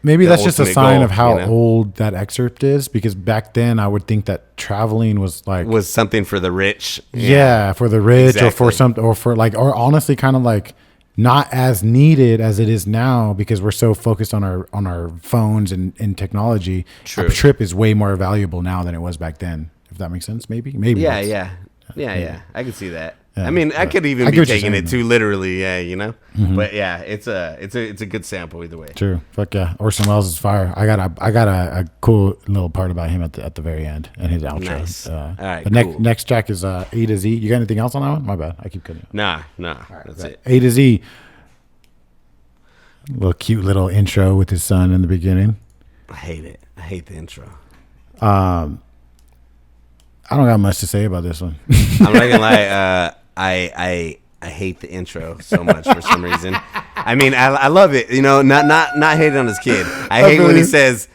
maybe that's just a sign goal, of how old that excerpt is, because back then I would think that traveling was something for the rich. Yeah, for the rich, exactly. or honestly kind of like not as needed as it is now, because we're so focused on our phones and technology. True. A trip is way more valuable now than it was back then, if that makes sense. Maybe yeah, I can see that. Yeah, I mean, I could even be taking it too literally, you know. But yeah, it's a good sample either way. True. Fuck yeah. Orson Welles is fire. I got a cool little part about him at the very end and his outro. Nice. All right. The next track is A to Z. You got anything else on that one? My bad. I keep cutting. Nah. Right, that's it. A to Z. Little cute little intro with his son in the beginning. I hate it. I hate the intro. I don't got much to say about this one. I'm not gonna lie. I hate the intro so much for some reason. I mean, I love it. You know, not hating on his kid. I hate when he says,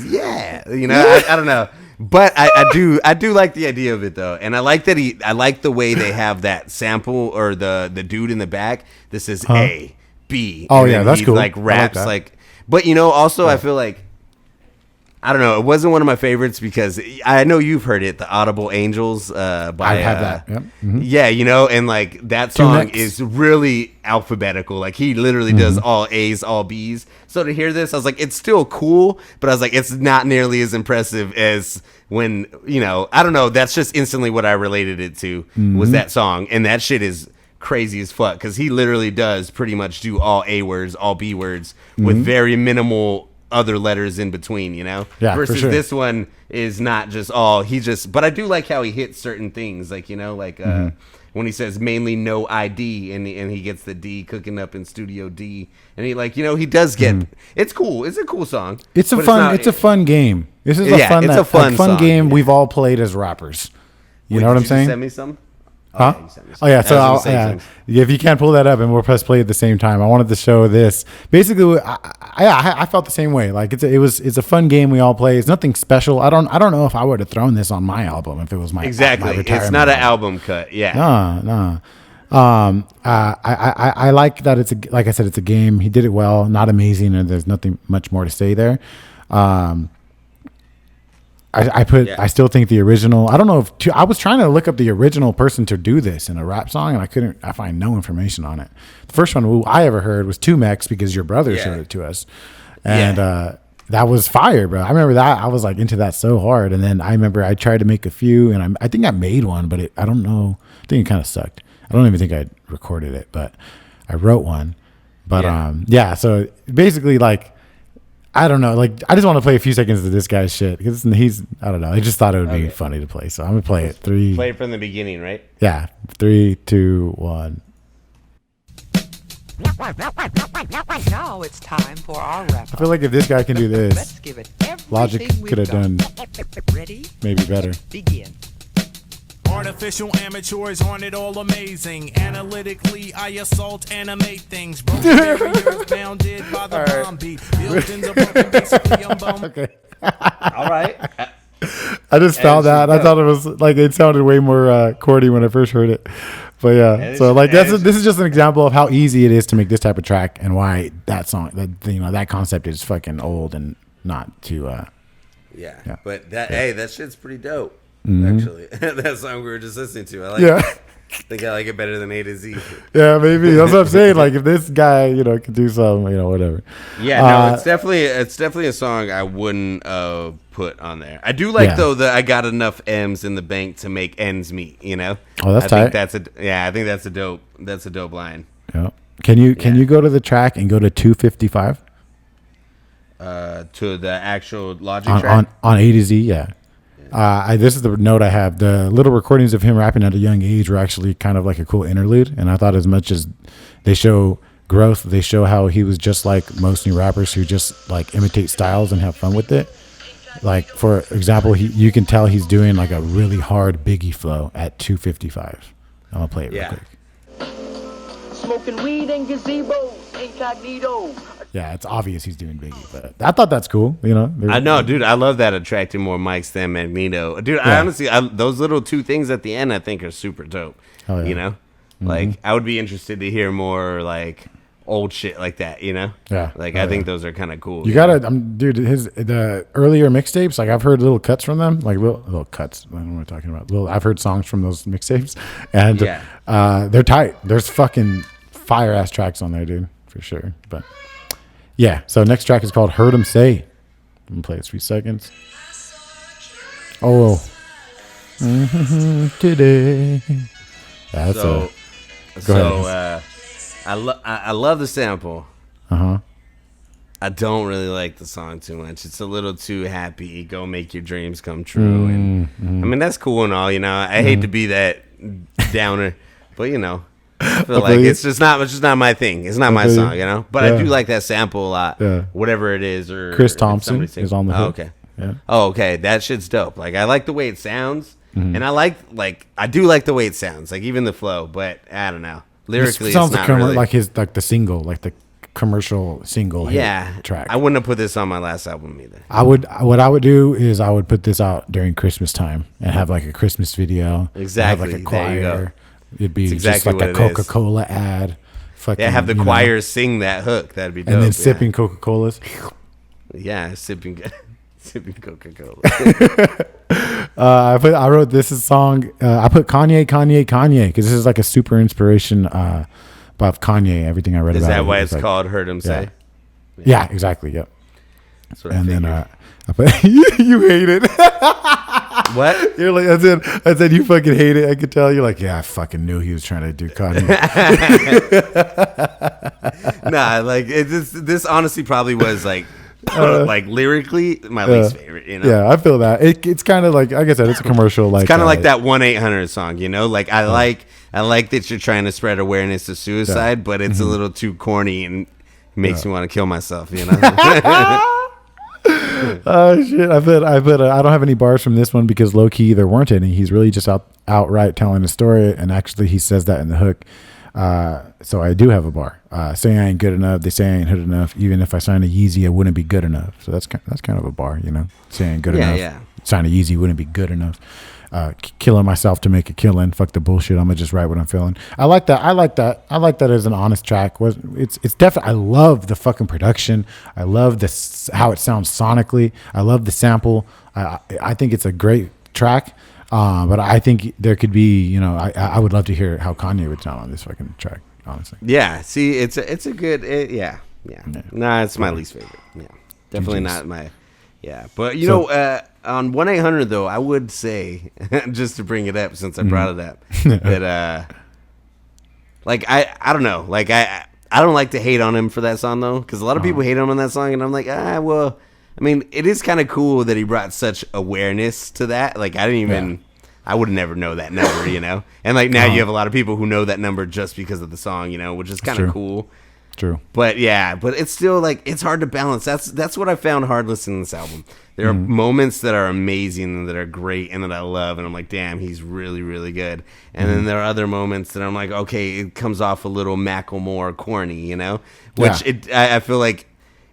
yeah. You know, I don't know. But I do like the idea of it though, and I like the way they have that sample or the dude in the back. This is A, B. Oh yeah, that's cool. Like raps but you know, also I feel like, I don't know, it wasn't one of my favorites because I know you've heard it, the Audible Angels by I have that. Yep. Yeah, you know, and like that song is really alphabetical. Like he literally does all A's, all B's. So to hear this, I was like, it's still cool, but I was like, it's not nearly as impressive as when, you know, I don't know, that's just instantly what I related it to was that song. And that shit is crazy as fuck because he literally does pretty much do all A words, all B words with very minimal other letters in between, you know? Yeah, versus for sure. This one is not just all, but I do like how he hits certain things, like, you know, like when he says mainly no ID and he gets the D cooking up in Studio D, and he, like, you know, he does get it's cool. It's a cool song. It's a fun game. This is a fun song, game we've all played as rappers. You know what I'm saying? Send me some. Huh? Oh yeah, so if you can't pull that up and we'll press play at the same time, I wanted to show this. Basically, I felt the same way. Like it's a fun game we all play. It's nothing special. I don't know if I would have thrown this on my album if it was my exactly. My it's not an album cut. Yeah. No. I like that it's like I said, it's a game. He did it well. Not amazing, and there's nothing much more to say there. I still think the original, I don't know if I was trying to look up the original person to do this in a rap song and I find no information on it. The first one I ever heard was 2Mex because your brother showed it to us. And that was fire, bro. I remember that. I was like into that so hard. And then I remember I tried to make a few and I think I made one, but I don't know. I think it kind of sucked. I don't even think I recorded it, but I wrote one. But so basically like, I don't know. Like, I just want to play a few seconds of this guy's shit because I don't know. I just thought it would be funny to play. So I'm going to play it. Play it from the beginning, right? Yeah. 3, 2, 1. Now it's time for our wrap. I feel like if this guy can do this, Let's give it Logic could have done Ready? maybe better. Begin. Artificial amateurs aren't it all amazing? Analytically, I assault, animate things. Broken barriers bounded by the bomb beat. Buildings are broken, basically unbound. Okay. All right. I just found that. I thought it was like it sounded way more corny when I first heard it. But yeah, so like this is just an example of how easy it is to make this type of track and why that song, that concept is fucking old and not too. Yeah. But that shit's pretty dope. Actually, that song we were just listening to, I like. Yeah. It. I think I like it better than A to Z. Yeah, maybe that's what I'm saying. Like if this guy, could do something, whatever. Yeah, no, it's definitely a song I wouldn't put on there. I do like though that I got enough M's in the bank to make ends meet. Oh, that's tight. I think that's a dope line. Yeah. Can you go to the track and go to 255? To the actual Logic track on A to Z, yeah. This is the note I have. The little recordings of him rapping at a young age were actually kind of like a cool interlude. And I thought as much as they show growth. They show how he was just like most new rappers who just like imitate styles and have fun with it. Like, for example, you can tell he's doing like a really hard Biggie flow at 255. I'm gonna play it real quick. Smoking weed and gazebo, incognito. Yeah, it's obvious he's doing Biggie, but I thought that's cool. You know, I know, dude. I love that attracting more mics than Magneto, dude. I honestly, those little two things at the end, I think are super dope. Oh, yeah. You know, like I would be interested to hear more like old shit like that. You know, Yeah. Like Oh, I think those are kind of cool. You gotta, dude. The earlier mixtapes, like I've heard little cuts from them, like little cuts. I don't know what I'm talking about. I've heard songs from those mixtapes, and they're tight. There's fucking fire ass tracks on there, dude, for sure. But yeah, so next track is called "Heard 'Em Say." I'm gonna play it 3 seconds. Oh, today. Yeah, that's I love the sample. Uh-huh. I don't really like the song too much. It's a little too happy. Go make your dreams come true. And I mean, that's cool and all, you know. I hate to be that downer, but you know, I feel like it's just not my thing. It's not my song, you know. But I do like that sample a lot. Yeah. Whatever it is, or Chris Thompson is on the hook. Oh, okay. Yeah. Oh, okay. That shit's dope. Like I like the way it sounds, and I do like the way it sounds. Like even the flow, but I don't know. Lyrically, It sounds it's not like really. like the single, like the commercial single hit track. I wouldn't have put this on my last album either. What I would do is I would put this out during Christmas time and have like a Christmas video. Exactly. Have like a There you go. choir. It'd be That's just exactly like a what it is. Coca-Cola ad. Fucking, Yeah, have the you know, choir sing that hook. That'd be dope. and then yeah. sipping Coca-Colas. Yeah, sipping Coca-Cola. I wrote this song. I put Kanye because this is like a super inspiration of Kanye. Everything I read Is about. that it why was it's like, called Heard 'Em Say? Yeah, exactly. Yep. That's what And I then figured. I put you hate it. What? You're like, I said you fucking hate it. I could tell. You're like, yeah, I fucking knew he was trying to do Kanye. Nah, like this honestly probably was like like lyrically my least favorite, you know. Yeah, I feel that. It's kind of like I said, it's a commercial. Like Kind of like that 1-800 song, you know? Like I like that you're trying to spread awareness to suicide, but it's a little too corny and makes me want to kill myself, you know? Oh shit! I don't have any bars from this one because low key there weren't any. He's really just outright telling a story, and actually he says that in the hook. So I do have a bar. Saying I ain't good enough. They say I ain't good enough. Even if I sign a Yeezy, I wouldn't be good enough. So that's kind of a bar, you know. Saying I ain't good enough. Yeah. Sign a Yeezy wouldn't be good enough. Killing myself to make a killing. Fuck the bullshit. I'm gonna just write what I'm feeling. I like that. I like that as an honest track. It's definitely. I love the fucking production. I love this how it sounds sonically. I love the sample. I think it's a great track. But I think there could be, you know, I would love to hear how Kanye would sound on this fucking track. Honestly. Yeah, see, it's a good, yeah. Nah, it's my least favorite. Yeah, definitely GGs. not my. Yeah, but you know, on 1-800 though, I would say just to bring it up since I brought it up that like I don't know, like I don't like to hate on him for that song though, because a lot of people hate on that song, and I'm like, well, I mean, it is kind of cool that he brought such awareness to that. Like I didn't even. I would never know that number, you know? And, like, now you have a lot of people who know that number just because of the song, you know, which is kind of cool. True. But, yeah, but it's still, like, it's hard to balance. That's what I found hard listening to this album. There are moments that are amazing and that are great and that I love, and I'm like, damn, he's really, really good. And then there are other moments that I'm like, okay, it comes off a little Macklemore corny, you know? Which I feel like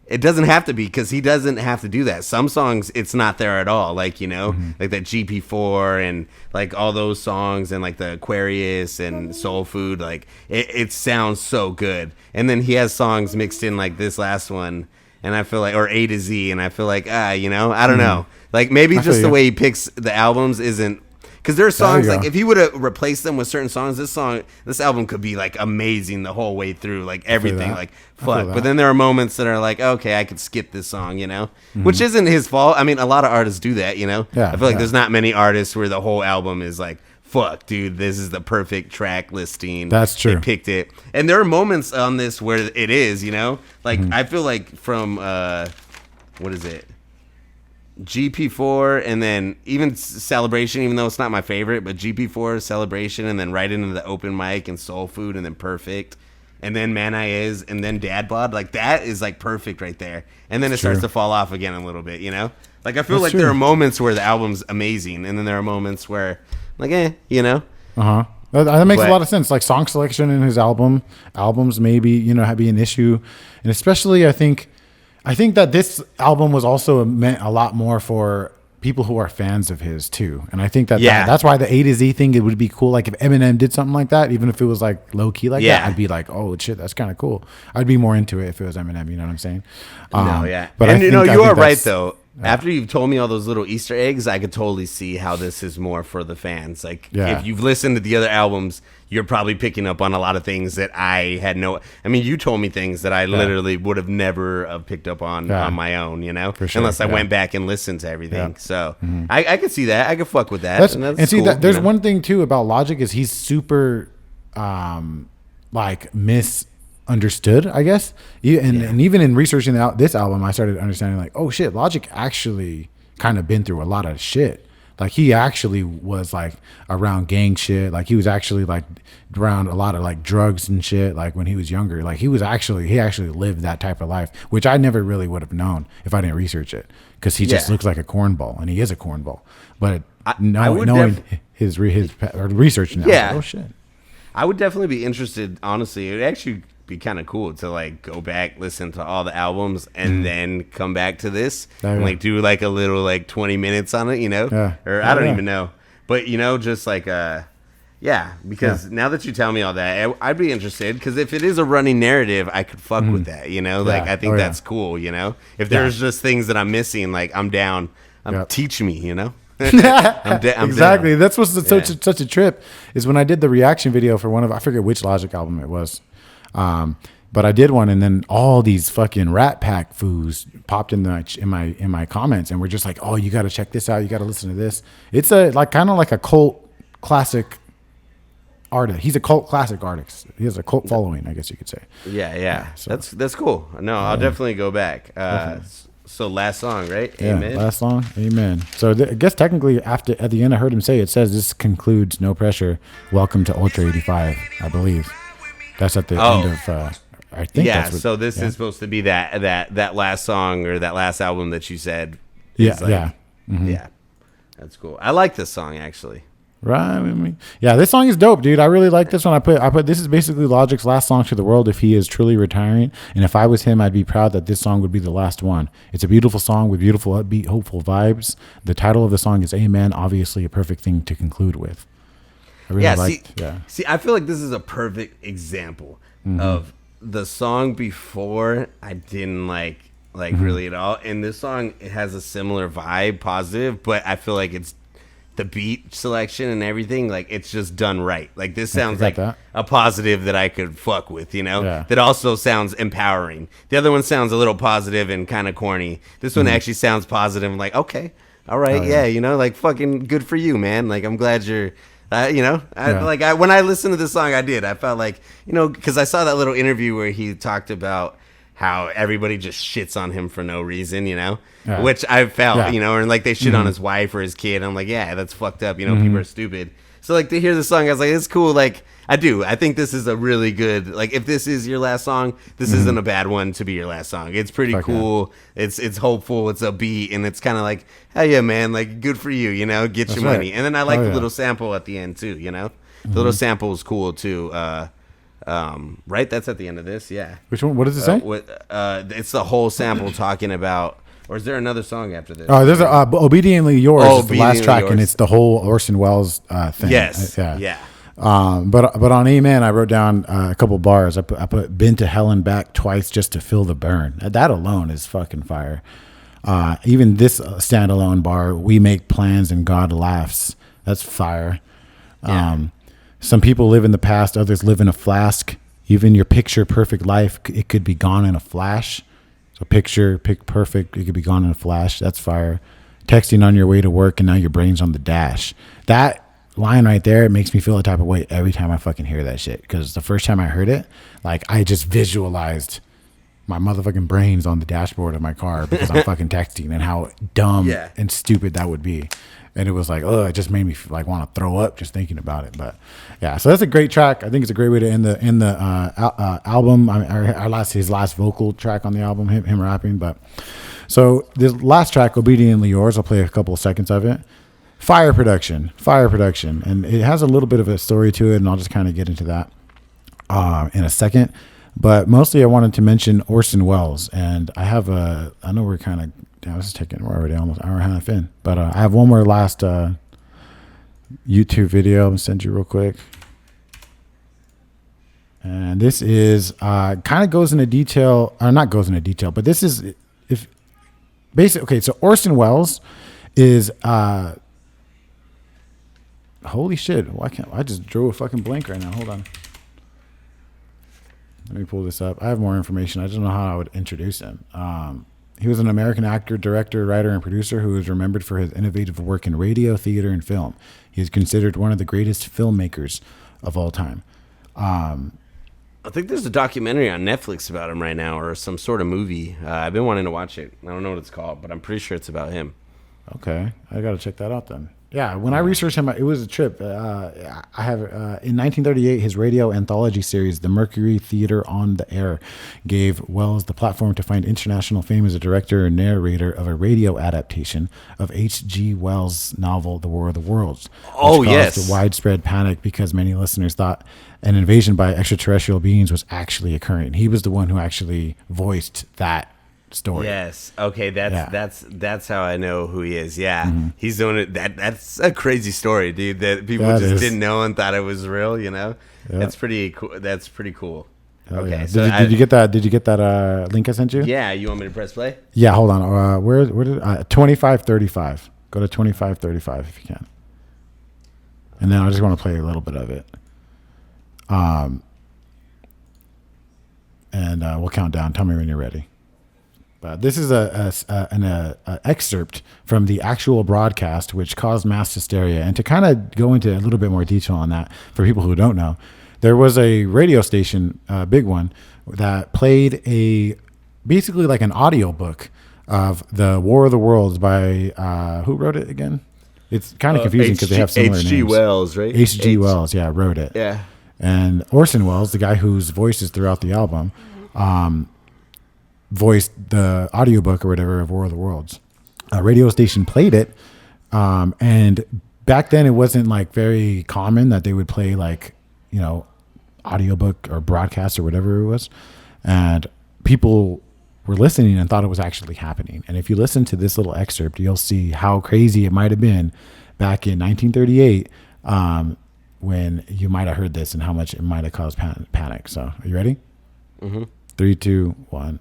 it doesn't have to be, because he doesn't have to do that. Some songs, it's not there at all. Like, you know, like that GP4 and like all those songs and like the Aquarius and Soul Food. Like it sounds so good. And then he has songs mixed in like this last one. And I feel like, or A to Z. And I feel like, you know, I don't know. Like maybe just the way he picks the albums isn't. Because there are songs like if he would have replaced them with certain songs, this album could be like amazing the whole way through, like everything, like fuck. But then there are moments that are like, okay, I could skip this song, you know, which isn't his fault. I mean, a lot of artists do that, you know. I feel like there's not many artists where the whole album is like, fuck, dude, this is the perfect track listing. That's true. They picked it, and there are moments on this where it is, you know, like I feel like from what is it? GP4 and then even Celebration, even though it's not my favorite, but GP4, Celebration, and then right into the Open Mic and Soul Food and then Perfect. and then Man I Is, and then Dad Bod. Like that is like perfect right there. And then it starts to fall off again a little bit, you know? Like I feel like there are moments where the album's amazing, and then there are moments where like you know? Uh-huh. That makes a lot of sense. Like song selection in his albums maybe, you know, be an issue. And especially I think that this album was also meant a lot more for people who are fans of his too. And I think that's why the A to Z thing, it would be cool. Like if Eminem did something like that, even if it was like low key like that, I'd be like, oh shit, that's kind of cool. I'd be more into it if it was Eminem, you know what I'm saying? But and you know, you are right though. After you've told me all those little Easter eggs, I could totally see how this is more for the fans. Like, if you've listened to the other albums, you're probably picking up on a lot of things that I had no... I mean, you told me things that I literally would have never picked up on my own, you know? For sure, unless I went back and listened to everything. So, I could see that. I could fuck with that. And see, cool, there's one thing, too, about Logic is he's super, understood, I guess. And even in researching this album, I started understanding like, oh shit, Logic actually kind of been through a lot of shit. Like he actually was like around gang shit. Like he was actually like around a lot of like drugs and shit. Like when he was younger, like he actually lived that type of life, which I never really would have known if I didn't research it. Cause he just looks like a cornball, and he is a cornball. But knowing his research now, like, oh shit. I would definitely be interested. Honestly, it would actually be kind of cool to like go back, listen to all the albums, and then come back to this and like do like a little like 20 minutes on it, you know? Or I don't even know, but you know, just like because now that you tell me all that, I'd be interested, because if it is a running narrative, I could fuck with that, you know? Like I think that's cool, you know? If there's just things that I'm missing, like I'm down. Teach me, you know? I'm exactly. That's what's such a trip is when I did the reaction video for I forget which Logic album it was. But I did one, and then all these fucking Rat Pack foos popped in my comments, and we're just like, oh, you got to check this out. You got to listen to this. It's a like kind of like a cult classic artist. He's a cult classic artist. He has a cult following, I guess you could say. Yeah. So, that's cool. No, I'll definitely go back. So last song, right? Yeah, Amen. Last song, Amen. So I guess technically at the end I heard him say, it says this concludes No Pressure. Welcome to Ultra 85, I believe. That's at the end of. I think. Yeah. That's what, so this is supposed to be that last song or that last album that you said. Yeah. Yeah. That's cool. I like this song actually. Right. Yeah, this song is dope, dude. I really like this one. I put this is basically Logic's last song to the world if he is truly retiring. And if I was him, I'd be proud that this song would be the last one. It's a beautiful song with beautiful, upbeat, hopeful vibes. The title of the song is Amen. Obviously, a perfect thing to conclude with. I really See, I feel like this is a perfect example of the song before I didn't like really at all. And this song, it has a similar vibe, positive, but I feel like it's the beat selection and everything, like it's just done right. Like this sounds like a positive that I could fuck with, you know? That also sounds empowering. The other one sounds a little positive and kind of corny. This one actually sounds positive. I'm like, okay, all right, you know, like fucking good for you, man. Like I'm glad you're you know, when I listened to this song, I felt like, you know, because I saw that little interview where he talked about how everybody just shits on him for no reason, you know, which I felt, you know, and like they shit on his wife or his kid. I'm like, yeah, that's fucked up. You know, people are stupid. So like to hear the song, I was like, it's cool. Like I think this is a really good, like if this is your last song, this isn't a bad one to be your last song. It's pretty cool. Yeah. It's hopeful. It's upbeat, and it's kind of like, hell yeah, man, like good for you, you know, get your money. And then I like the little sample at the end too, you know, the little sample is cool too. Right, that's at the end of this. Yeah. Which one? What does it say? It's the whole sample talking about. Or is there another song after this? Oh, there's "Obediently Yours" is the last track, and it's the whole Orson Welles thing. Yes. Yeah. But on Amen, I wrote down a couple bars. I put "Been to hell and back twice just to feel the burn." That alone is fucking fire. Even this standalone bar, "We make plans and God laughs." That's fire. Yeah. Some people live in the past, others live in a flask. Even your picture perfect life, it could be gone in a flash. So pick perfect, it could be gone in a flash. That's fire. Texting on your way to work, and now your brain's on the dash. That line right there, it makes me feel a type of way every time I fucking hear that shit. Because the first time I heard it, like I just visualized my motherfucking brains on the dashboard of my car because I'm fucking texting, and how dumb and stupid that would be. and it was like, oh, it just made me like want to throw up just thinking about it. But yeah, so that's a great track. I think it's a great way to end the album. I mean, his last vocal track on the album, him rapping. But so this last track, Obediently Yours, I'll play a couple of seconds of it. Fire production, and it has a little bit of a story to it, and I'll just kind of get into that in a second. But mostly I wanted to mention Orson Welles, and I know we're kind of, we're already almost an hour and a half in, but I have one more last YouTube video I'm going to send you real quick. And this is kind of goes into detail, or not goes into detail, but this is, okay, so Orson Welles is, holy shit, why can't I just drew a fucking blank right now? Hold on. Let me pull this up. I have more information. I just don't know how I would introduce him. He was an American actor, director, writer, and producer who is remembered for his innovative work in radio, theater, and film. He is considered one of the greatest filmmakers of all time. I think there's a documentary on Netflix about him right now, or some sort of movie. I've been wanting to watch it. I don't know what it's called, but I'm pretty sure it's about him. Okay, I got to check that out then. Yeah, when I researched him, it was a trip. I have in 1938, his radio anthology series, The Mercury Theater on the Air, gave Wells the platform to find international fame as a director and narrator of a radio adaptation of H.G. Wells' novel The War of the Worlds. Oh, which yes. caused a widespread panic because many listeners thought an invasion by extraterrestrial beings was actually occurring. He was the one who actually voiced that story. Yes. Okay. That's how I know who he is. Yeah. He's doing it. That's a crazy story, dude. That people didn't know and thought it was real. You know, that's pretty cool. That's pretty cool. Okay. Yeah. So did you get that? Did you get that link I sent you? Yeah. You want me to press play? Yeah. Hold on. Where did 2535? Go to 2535 if you can. And then I just want to play a little bit of it. And we'll count down. Tell me when you're ready. This is an excerpt from the actual broadcast, which caused mass hysteria. And to kind of go into a little bit more detail on that, for people who don't know, there was a radio station, a big one, that played basically like an audio book of the War of the Worlds by who wrote it again? It's kind of confusing because they have similar names. H.G. Wells, right? H.G. Wells, yeah, wrote it. Yeah. And Orson Welles, the guy whose voice is throughout the album, voiced the audiobook or whatever of War of the Worlds. A radio station played it, and back then it wasn't like very common that they would play like, you know, audiobook or broadcast or whatever it was, and people were listening and thought it was actually happening. And if you listen to this little excerpt, you'll see how crazy it might have been back in 1938 when you might have heard this and how much it might have caused panic. So are you ready? 3, 2, 1.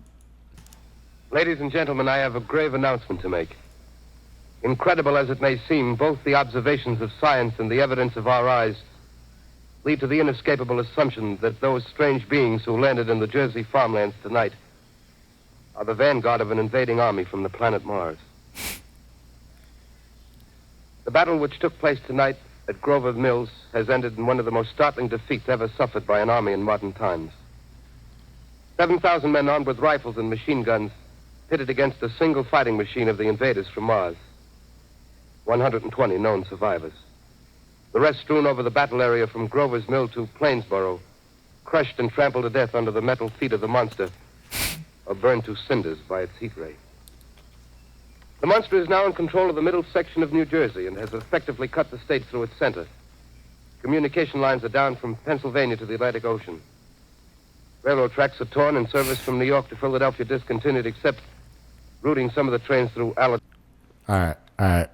Ladies and gentlemen, I have a grave announcement to make. Incredible as it may seem, both the observations of science and the evidence of our eyes lead to the inescapable assumption that those strange beings who landed in the Jersey farmlands tonight are the vanguard of an invading army from the planet Mars. The battle which took place tonight at Grover Mills has ended in one of the most startling defeats ever suffered by an army in modern times. 7,000 men armed with rifles and machine guns pitted against a single fighting machine of the invaders from Mars. 120 known survivors. The rest strewn over the battle area from Grover's Mill to Plainsboro, crushed and trampled to death under the metal feet of the monster, or burned to cinders by its heat ray. The monster is now in control of the middle section of New Jersey and has effectively cut the state through its center. Communication lines are down from Pennsylvania to the Atlantic Ocean. Railroad tracks are torn and service from New York to Philadelphia discontinued, except routing some of the trains through Alabama. All right.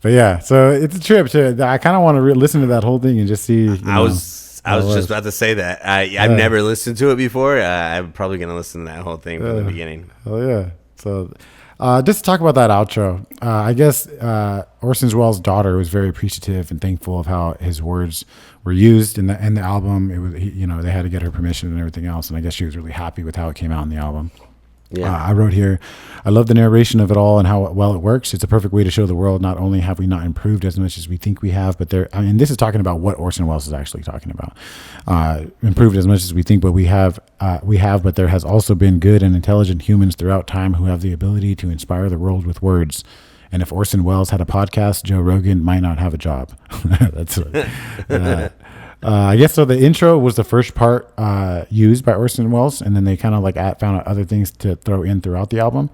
But yeah, so it's a trip. I kind of want to listen to that whole thing and just see. I was just about to say that. I've never listened to it before. I'm probably going to listen to that whole thing from the beginning. Oh, yeah. So just to talk about that outro, I guess Orson Welles' daughter was very appreciative and thankful of how his words were used in the album. It was, they had to get her permission and everything else, and I guess she was really happy with how it came out in the album. Yeah. I wrote here, I love the narration of it all and how well it works. It's a perfect way to show the world not only have we not improved as much as we think we have, but this is talking about what Orson Welles is actually talking about. Improved as much as we think, but we have, but there has also been good and intelligent humans throughout time who have the ability to inspire the world with words. And if Orson Welles had a podcast, Joe Rogan might not have a job. That's I guess so. The intro was the first part used by Orson Welles, and then they kind of like found out other things to throw in throughout the album.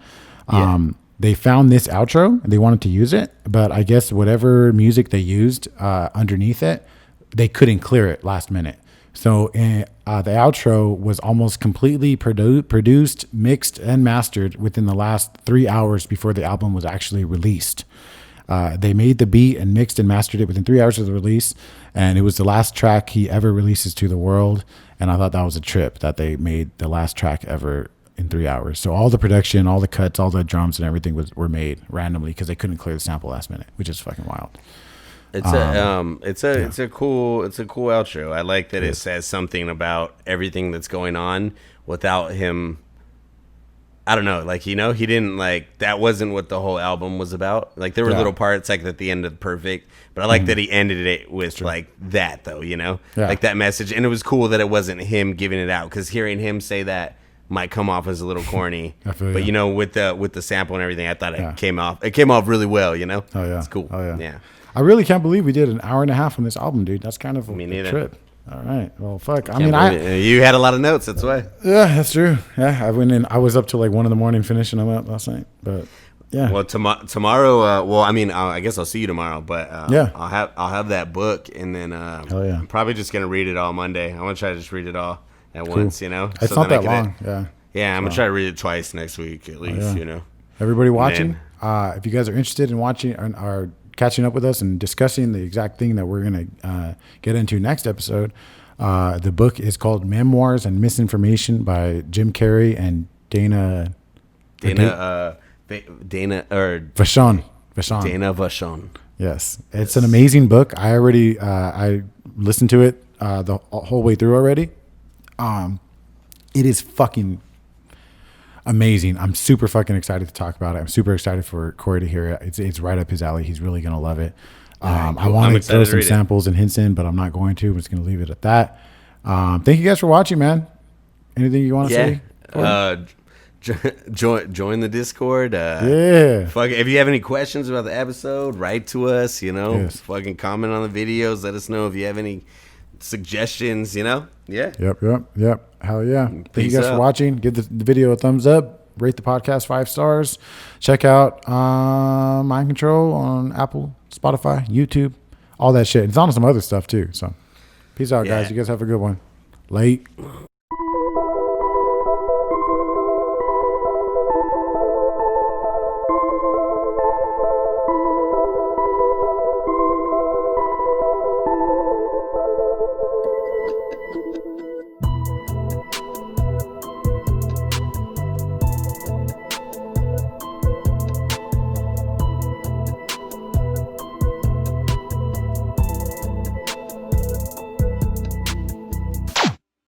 They found this outro and they wanted to use it, but I guess whatever music they used underneath it, they couldn't clear it last minute. So the outro was almost completely produced, mixed, and mastered within the last 3 hours before the album was actually released. They made the beat and mixed and mastered it within 3 hours of the release, and it was the last track he ever releases to the world. And I thought that was a trip that they made the last track ever in 3 hours. So all the production, all the cuts, all the drums and everything were made randomly because they couldn't clear the sample last minute, which is fucking wild. It's a cool outro. I like that it says something about everything that's going on without him. I don't know, like, he didn't, like, that wasn't what the whole album was about. Like, there were little parts, like, at the end of Perfect, but I like that he ended it with, like, that, though, like, that message. And it was cool that it wasn't him giving it out, because hearing him say that might come off as a little corny. But, with the sample and everything, I thought it came off really well, Oh, yeah. It's cool. Oh, yeah. I really can't believe we did an hour and a half on this album, dude. That's kind of a trip. All right. Well, fuck. You had a lot of notes. That's why. Yeah, that's true. Yeah, I went in. I was up till like 1 a.m. finishing them up last night. But yeah. Well, tomorrow. I guess I'll see you tomorrow. But I'll have that book, and then I'm probably just gonna read it all Monday. I want to try to just read it all at once. It's not that long. Yeah, I'm gonna try to read it twice next week at least. Everybody watching, if you guys are interested in watching or catching up with us and discussing the exact thing that we're going to get into next episode. The book is called Memoirs and Misinformation by Jim Carrey and Dana Vachon. Dana Vachon. Yes. It's an amazing book. I already I listened to it the whole way through already. It is fucking amazing. I'm super fucking excited to talk about it. I'm super excited for Corey to hear it. It's right up his alley. He's really going to love it. I want to throw some samples and hints in, but I'm not going to. I'm just going to leave it at that. Thank you guys for watching, man. Anything you want to say? Join the Discord. If you have any questions about the episode, write to us, fucking comment on the videos. Let us know if you have any suggestions, Yep. Hell yeah. Thank you guys for watching. Give the video a thumbs up. Rate the podcast 5 stars. Check out Mind Control on Apple, Spotify, YouTube, all that shit. It's on some other stuff too. So peace out, guys. You guys have a good one. Late.